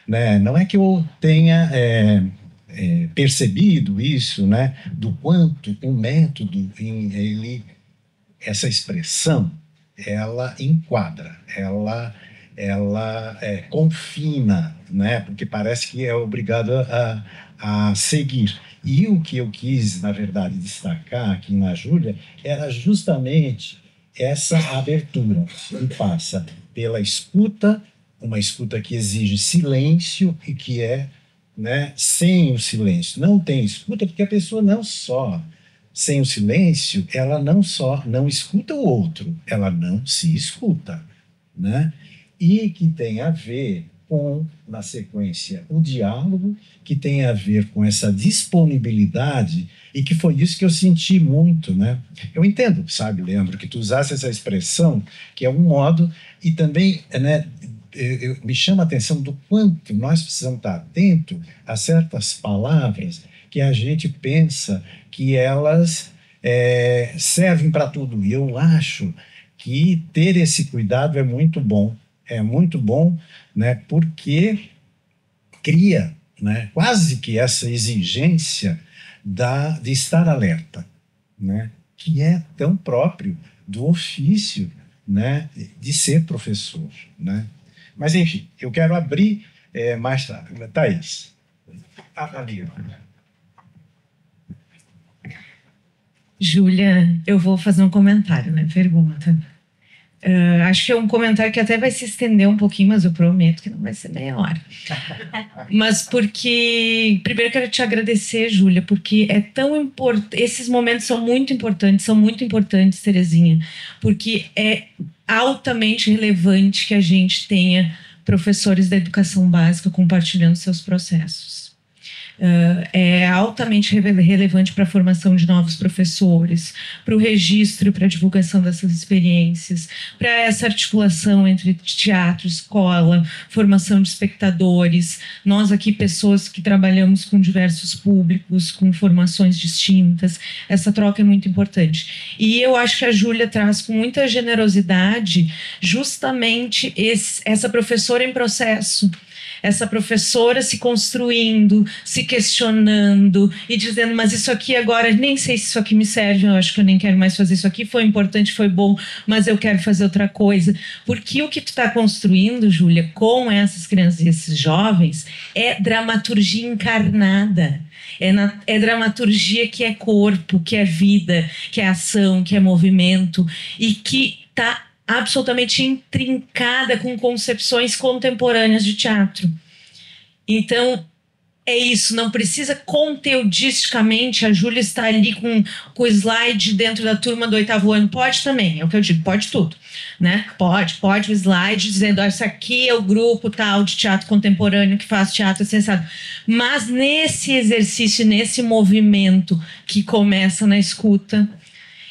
né, não é que eu tenha percebido isso, né, do quanto o método, essa expressão, ela enquadra, ela confina, né, porque parece que é obrigado a seguir. E o que eu quis, na verdade, destacar aqui na Júlia era justamente essa abertura que passa pela escuta, uma escuta que exige silêncio e que né, sem o silêncio. Não tem escuta porque a pessoa não só, sem o silêncio, ela não só não escuta o outro, ela não se escuta, né? E que tem a ver com, na sequência, o diálogo, que tem a ver com essa disponibilidade, e que foi isso que eu senti muito, né? Eu entendo, sabe, Leandro, que tu usasse essa expressão, que é um modo, e também, né, me chama a atenção do quanto nós precisamos estar atentos a certas palavras que a gente pensa que elas servem para tudo. E eu acho que ter esse cuidado é muito bom, né, porque cria, né, quase que essa exigência de estar alerta, né, que é tão próprio do ofício, né, de ser professor, né? Mas, enfim, eu quero abrir mais tarde. Thaís. Ali. Júlia, eu vou fazer um comentário, né? Pergunta. Acho que é um comentário que até vai se estender um pouquinho, mas eu prometo que não vai ser meia hora. Mas porque... Primeiro quero te agradecer, Júlia, porque é tão importante... Esses momentos são muito importantes, Terezinha, porque é altamente relevante que a gente tenha professores da educação básica compartilhando seus processos. É altamente relevante para a formação de novos professores, para o registro, para a divulgação dessas experiências, para essa articulação entre teatro, escola, formação de espectadores. Nós aqui, pessoas que trabalhamos com diversos públicos, com formações distintas, essa troca é muito importante. E eu acho que a Júlia traz com muita generosidade justamente essa professora em processo, essa professora se construindo, se questionando e dizendo, mas isso aqui agora, nem sei se isso aqui me serve, eu acho que eu nem quero mais fazer isso aqui, foi importante, foi bom, mas eu quero fazer outra coisa. Porque o que tu está construindo, Júlia, com essas crianças e esses jovens, é dramaturgia encarnada. É dramaturgia que é corpo, que é vida, que é ação, que é movimento e que está absolutamente intrincada com concepções contemporâneas de teatro. Então, é isso, não precisa conteudisticamente, a Júlia está ali com o slide dentro da turma do 8º ano, pode também, é o que eu digo, pode tudo, né? Pode o slide dizendo, isso aqui é o grupo tal de teatro contemporâneo que faz teatro sensado. Mas nesse exercício, nesse movimento que começa na escuta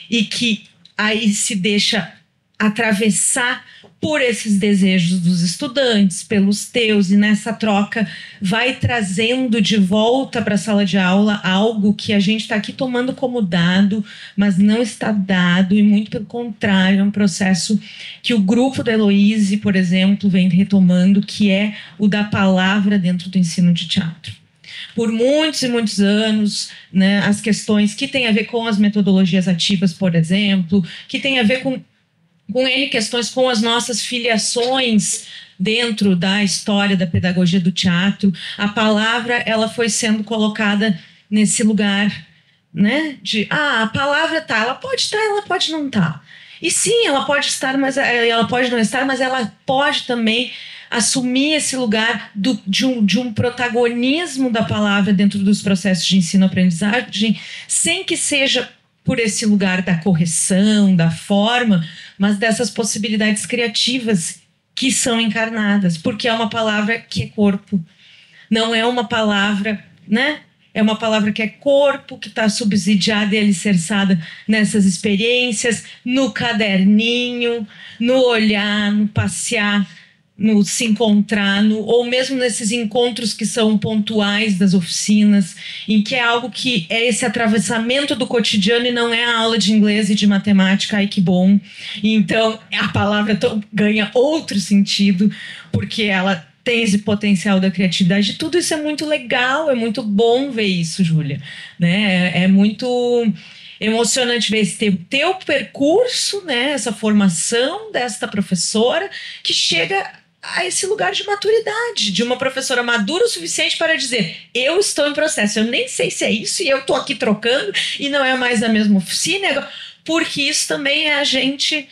e que aí se deixa atravessar por esses desejos dos estudantes, pelos teus, e nessa troca vai trazendo de volta para a sala de aula algo que a gente está aqui tomando como dado, mas não está dado, e muito pelo contrário, é um processo que o grupo da Heloíse, por exemplo, vem retomando, que é o da palavra dentro do ensino de teatro. Por muitos e muitos anos, né, as questões que têm a ver com as metodologias ativas, por exemplo, que têm a ver com N questões, com as nossas filiações dentro da história da pedagogia do teatro, a palavra ela foi sendo colocada nesse lugar, né, de a palavra tá, ela pode estar, ela pode não estar. E sim, ela pode estar, mas ela pode não estar, mas ela pode também assumir esse lugar de um protagonismo da palavra dentro dos processos de ensino-aprendizagem, sem que seja por esse lugar da correção, da forma, mas dessas possibilidades criativas que são encarnadas, porque é uma palavra que é corpo, não é uma palavra, né? É uma palavra que é corpo, que está subsidiada e alicerçada nessas experiências, no caderninho, no olhar, no passear, no se encontrar, ou mesmo nesses encontros que são pontuais das oficinas, em que é algo que é esse atravessamento do cotidiano e não é a aula de inglês e de matemática, ai que bom. Então a palavra ganha outro sentido, porque ela tem esse potencial da criatividade. Tudo isso é muito legal, é muito bom ver isso, Júlia, né? É muito emocionante ver esse teu percurso, né? Essa formação desta professora que chega a esse lugar de maturidade, de uma professora madura o suficiente para dizer, eu estou em processo, eu nem sei se é isso, e eu estou aqui trocando, e não é mais a mesma oficina, porque isso também é a gente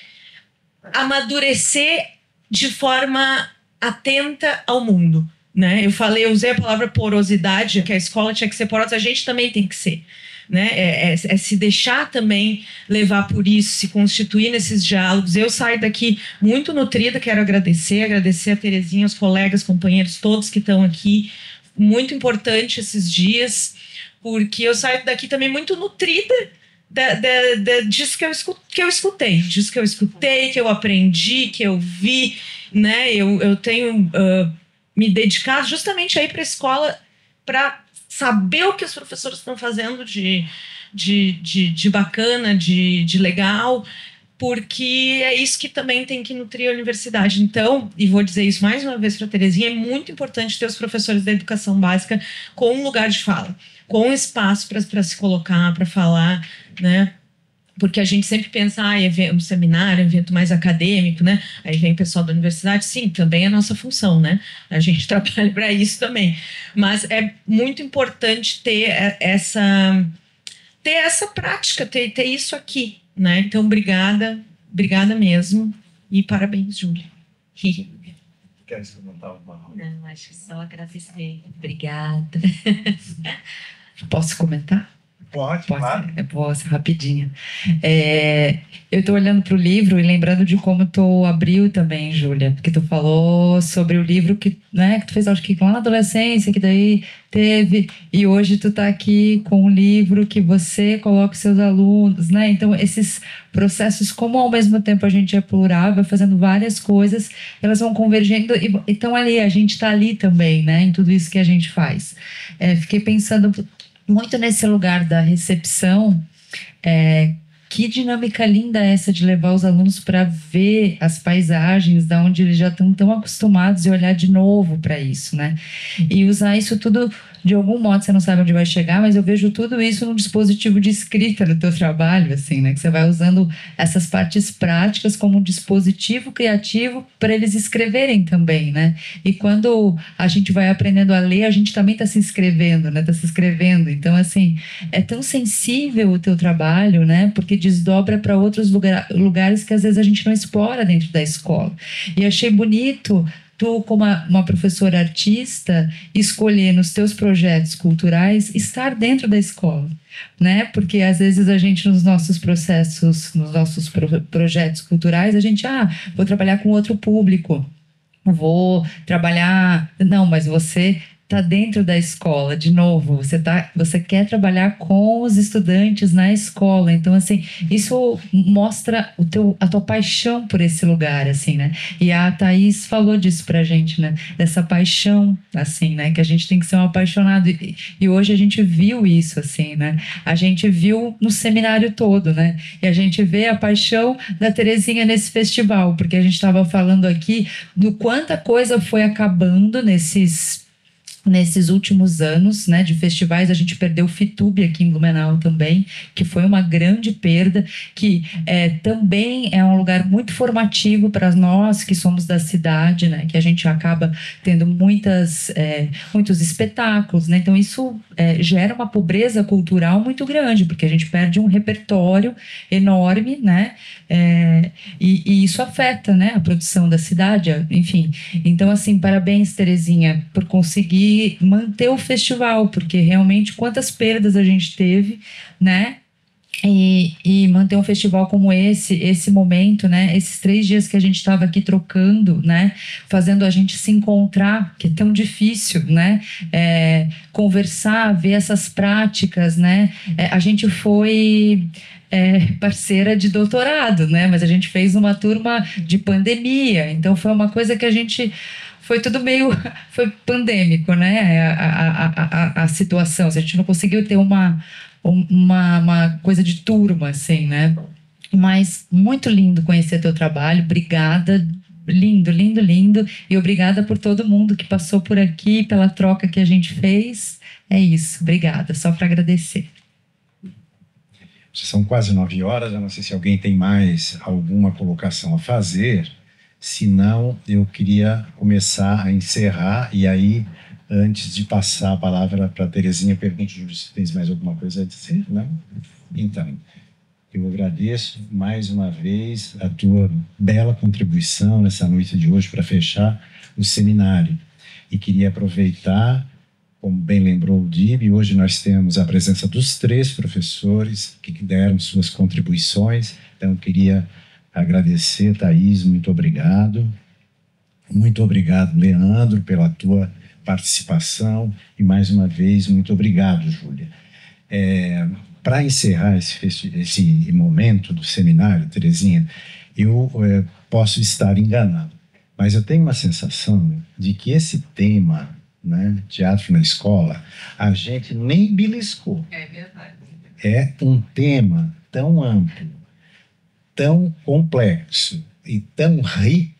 amadurecer de forma atenta ao mundo, né? Eu usei a palavra porosidade, que a escola tinha que ser porosa, a gente também tem que ser, né? É se deixar também levar por isso, se constituir nesses diálogos. Eu saio daqui muito nutrida, quero agradecer a Terezinha, os colegas, companheiros, todos que estão aqui. Muito importante esses dias, porque eu saio daqui também muito nutrida disso que eu escutei, que eu aprendi, que eu vi, né? Eu tenho me dedicado justamente aí para a escola, para saber o que os professores estão fazendo de bacana, de legal, porque é isso que também tem que nutrir a universidade. Então, e vou dizer isso mais uma vez para a Terezinha, é muito importante ter os professores da educação básica com um lugar de fala, com espaço para se colocar, para falar, né? Porque a gente sempre pensa, um seminário, evento mais acadêmico, né? Aí vem o pessoal da universidade, sim, também é nossa função, né? A gente trabalha para isso também. Mas é muito importante ter essa prática, ter isso aqui, né? Então, obrigada mesmo. E parabéns, Júlia. Quer comentar alguma coisa? Não, acho que só agradecer. Obrigada. Posso comentar? Pode, claro. Posso, rapidinho. Eu estou olhando para o livro e lembrando de como tu abriu também, Júlia, porque tu falou sobre o livro que tu fez, acho que lá na adolescência, que daí teve, e hoje tu está aqui com um livro que você coloca os seus alunos, né? Então, esses processos, como ao mesmo tempo a gente é plural, vai fazendo várias coisas, elas vão convergendo e estão ali, a gente está ali também, né? Em tudo isso que a gente faz. Fiquei pensando muito nesse lugar da recepção, que dinâmica linda essa de levar os alunos para ver as paisagens da onde eles já estão tão acostumados e olhar de novo para isso, né? E usar isso tudo de algum modo, você não sabe onde vai chegar, mas eu vejo tudo isso num dispositivo de escrita no teu trabalho, assim, né? Que você vai usando essas partes práticas como um dispositivo criativo para eles escreverem também, né? E quando a gente vai aprendendo a ler, a gente também está se inscrevendo, né? Está se escrevendo. Então, assim, é tão sensível o teu trabalho, né? Porque desdobra para outros lugares que às vezes a gente não explora dentro da escola. E achei bonito tu, como uma professora artista, escolher nos teus projetos culturais estar dentro da escola, né? Porque às vezes a gente, nos nossos processos, nos nossos projetos culturais, a gente, vou trabalhar com outro público, vou trabalhar... Não, mas você tá dentro da escola, de novo, você quer trabalhar com os estudantes na escola, então assim, isso mostra a tua paixão por esse lugar, assim, né? E a Thaís falou disso pra gente, né? Dessa paixão, assim, né? Que a gente tem que ser um apaixonado, e hoje a gente viu isso, assim, né? A gente viu no seminário todo, né? E a gente vê a paixão da Terezinha nesse festival, porque a gente estava falando aqui do quanta coisa foi acabando nesses últimos anos, né, de festivais. A gente perdeu o Fitube aqui em Blumenau também, que foi uma grande perda, que também é um lugar muito formativo para nós que somos da cidade, né, que a gente acaba tendo muitos espetáculos, né, então isso gera uma pobreza cultural muito grande, porque a gente perde um repertório enorme, né, e isso afeta, né, a produção da cidade, enfim. Então, assim, parabéns, Terezinha, por conseguir manter o festival, porque realmente quantas perdas a gente teve, né? E manter um festival como esse momento, né? Esses 3 dias que a gente estava aqui trocando, né? Fazendo a gente se encontrar, que é tão difícil, né? Conversar, ver essas práticas, né? A gente foi parceira de doutorado, né? Mas a gente fez uma turma de pandemia, então foi uma coisa que a gente... Foi tudo meio... Foi pandêmico, né? A situação. A gente não conseguiu ter uma coisa de turma, assim, né? Mas muito lindo conhecer teu trabalho. Obrigada. Lindo, lindo, lindo. E obrigada por todo mundo que passou por aqui, pela troca que a gente fez. É isso. Obrigada. Só para agradecer. São quase 9 horas. Eu não sei se alguém tem mais alguma colocação a fazer. Se não, eu queria começar a encerrar, e aí, antes de passar a palavra para a Terezinha, pergunto, Júlio, se tens mais alguma coisa a dizer? Não? Então, eu agradeço mais uma vez a tua bela contribuição nessa noite de hoje para fechar o seminário. E queria aproveitar, como bem lembrou o Dib, hoje nós temos a presença dos 3 professores que deram suas contribuições, então eu queria agradecer, Thaís, muito obrigado. Muito obrigado, Leandro, pela tua participação. E, mais uma vez, muito obrigado, Júlia. Para encerrar esse momento do seminário, Terezinha, eu posso estar enganado, mas eu tenho uma sensação de que esse tema, né, teatro na escola, a gente nem beliscou. É verdade. É um tema tão amplo, tão complexo e tão rico,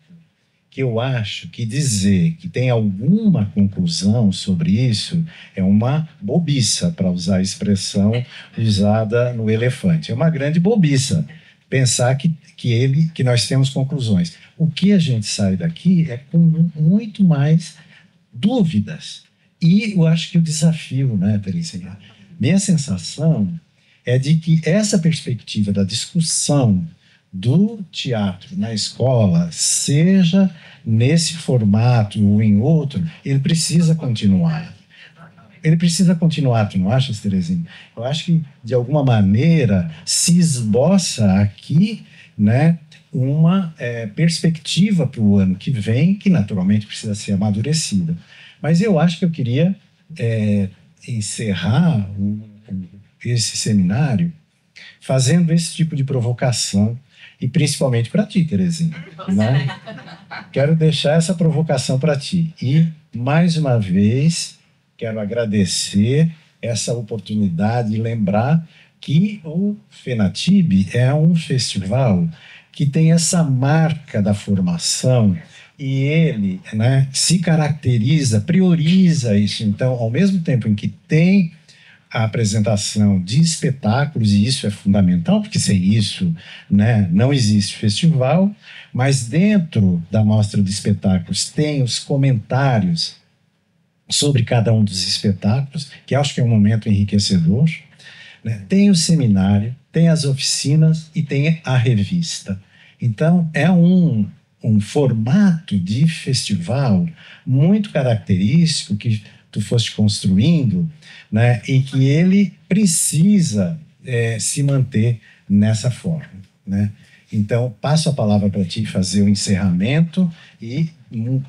que eu acho que dizer que tem alguma conclusão sobre isso é uma bobiça, para usar a expressão usada no Elefante. É uma grande bobiça pensar que nós temos conclusões. O que a gente sai daqui é com muito mais dúvidas. E eu acho que o desafio, né, Terezinha? Minha sensação é de que essa perspectiva da discussão do teatro na escola, seja nesse formato ou em outro, ele precisa continuar. Ele precisa continuar, tu não achas, Terezinha? Eu acho que, de alguma maneira, se esboça aqui, né, uma perspectiva para o ano que vem, que naturalmente precisa ser amadurecida. Mas eu acho que eu queria encerrar esse seminário fazendo esse tipo de provocação, e principalmente para ti, Terezinha. Né? Quero deixar essa provocação para ti. E, mais uma vez, quero agradecer essa oportunidade e lembrar que o FENATIB é um festival que tem essa marca da formação, e ele, né, se caracteriza, prioriza isso. Então, ao mesmo tempo em que tem a apresentação de espetáculos, e isso é fundamental, porque sem isso, né, não existe festival, mas dentro da mostra de espetáculos tem os comentários sobre cada um dos espetáculos, que acho que é um momento enriquecedor, né? Tem o seminário, tem as oficinas e tem a revista. Então, é um formato de festival muito característico que tu foste construindo, né, e que ele precisa se manter nessa forma, né? Então, passo a palavra para ti fazer o encerramento e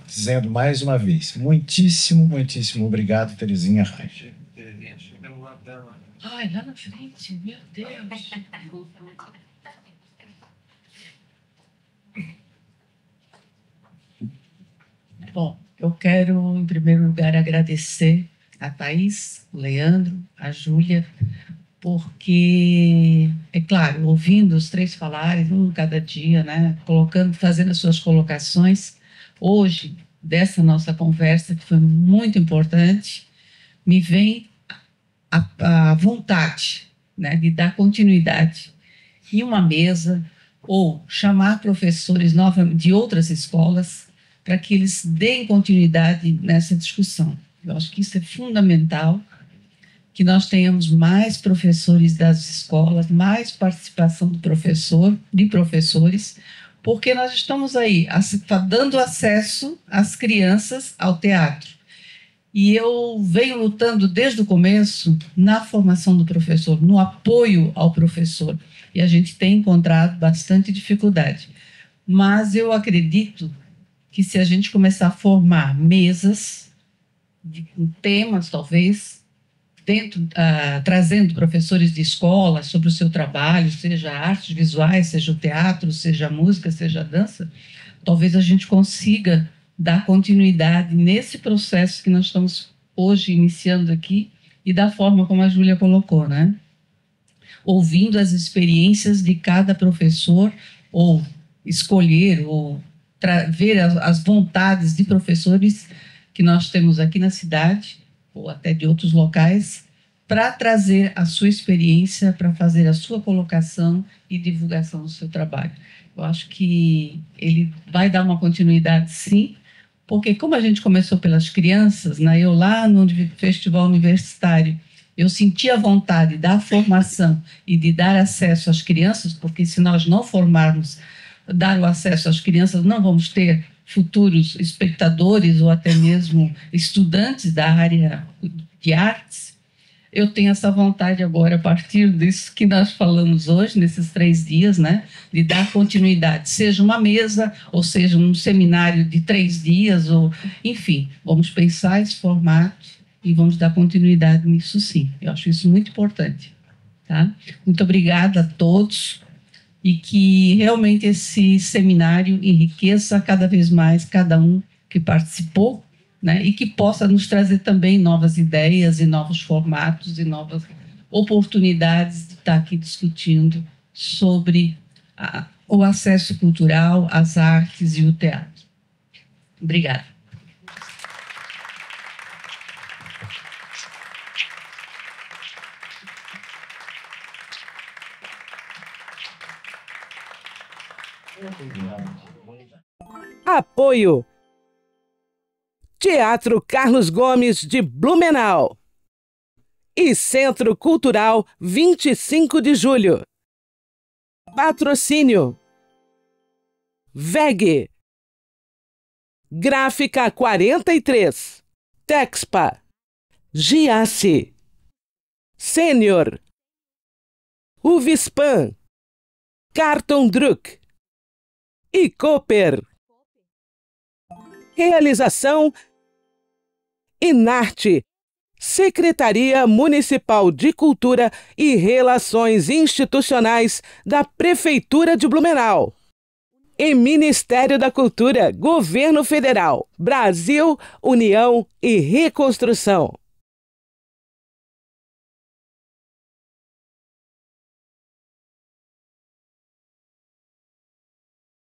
dizendo mais uma vez, muitíssimo obrigado, Terezinha Reich. Ai, lá na frente, meu Deus. Bom, eu quero, em primeiro lugar, agradecer a Thaís, o Leandro, a Júlia, porque, é claro, ouvindo os três falarem, um cada dia, né, fazendo as suas colocações, hoje, dessa nossa conversa, que foi muito importante, me vem a vontade, né, de dar continuidade em uma mesa ou chamar professores de outras escolas para que eles deem continuidade nessa discussão. Eu acho que isso é fundamental, que nós tenhamos mais professores das escolas, mais participação de professores, porque nós estamos aí dando acesso às crianças ao teatro. E eu venho lutando desde o começo na formação do professor, no apoio ao professor. E a gente tem encontrado bastante dificuldade. Mas eu acredito que se a gente começar a formar mesas, com temas talvez, trazendo professores de escola sobre o seu trabalho, seja artes visuais, seja o teatro, seja a música, seja a dança, talvez a gente consiga dar continuidade nesse processo que nós estamos hoje iniciando aqui e da forma como a Júlia colocou, né? Ouvindo as experiências de cada professor, ou escolher, ou ver as vontades de professores que nós temos aqui na cidade, ou até de outros locais, para trazer a sua experiência, para fazer a sua colocação e divulgação do seu trabalho. Eu acho que ele vai dar uma continuidade, sim, porque como a gente começou pelas crianças, né, eu lá no festival universitário, eu senti a vontade da formação e de dar acesso às crianças, porque se nós não formarmos, dar o acesso às crianças, não vamos ter futuros espectadores ou até mesmo estudantes da área de artes. Eu tenho essa vontade agora, a partir disso que nós falamos hoje, nesses 3 dias, né, de dar continuidade, seja uma mesa, ou seja um seminário de 3 dias, ou, enfim, vamos pensar esse formato e vamos dar continuidade nisso, sim. Eu acho isso muito importante. Tá? Muito obrigada a todos e que realmente esse seminário enriqueça cada vez mais cada um que participou, né, e que possa nos trazer também novas ideias e novos formatos e novas oportunidades de estar aqui discutindo sobre o acesso cultural, às artes e o teatro. Obrigada. Apoio Teatro Carlos Gomes de Blumenau e Centro Cultural 25 de Julho. Patrocínio VEG, Gráfica 43, Texpa, Giasse, Sênior, Uvispan, Carton Druck e Cooper. Realização Inarte, Secretaria Municipal de Cultura e Relações Institucionais da Prefeitura de Blumenau. E Ministério da Cultura, Governo Federal, Brasil, União e Reconstrução.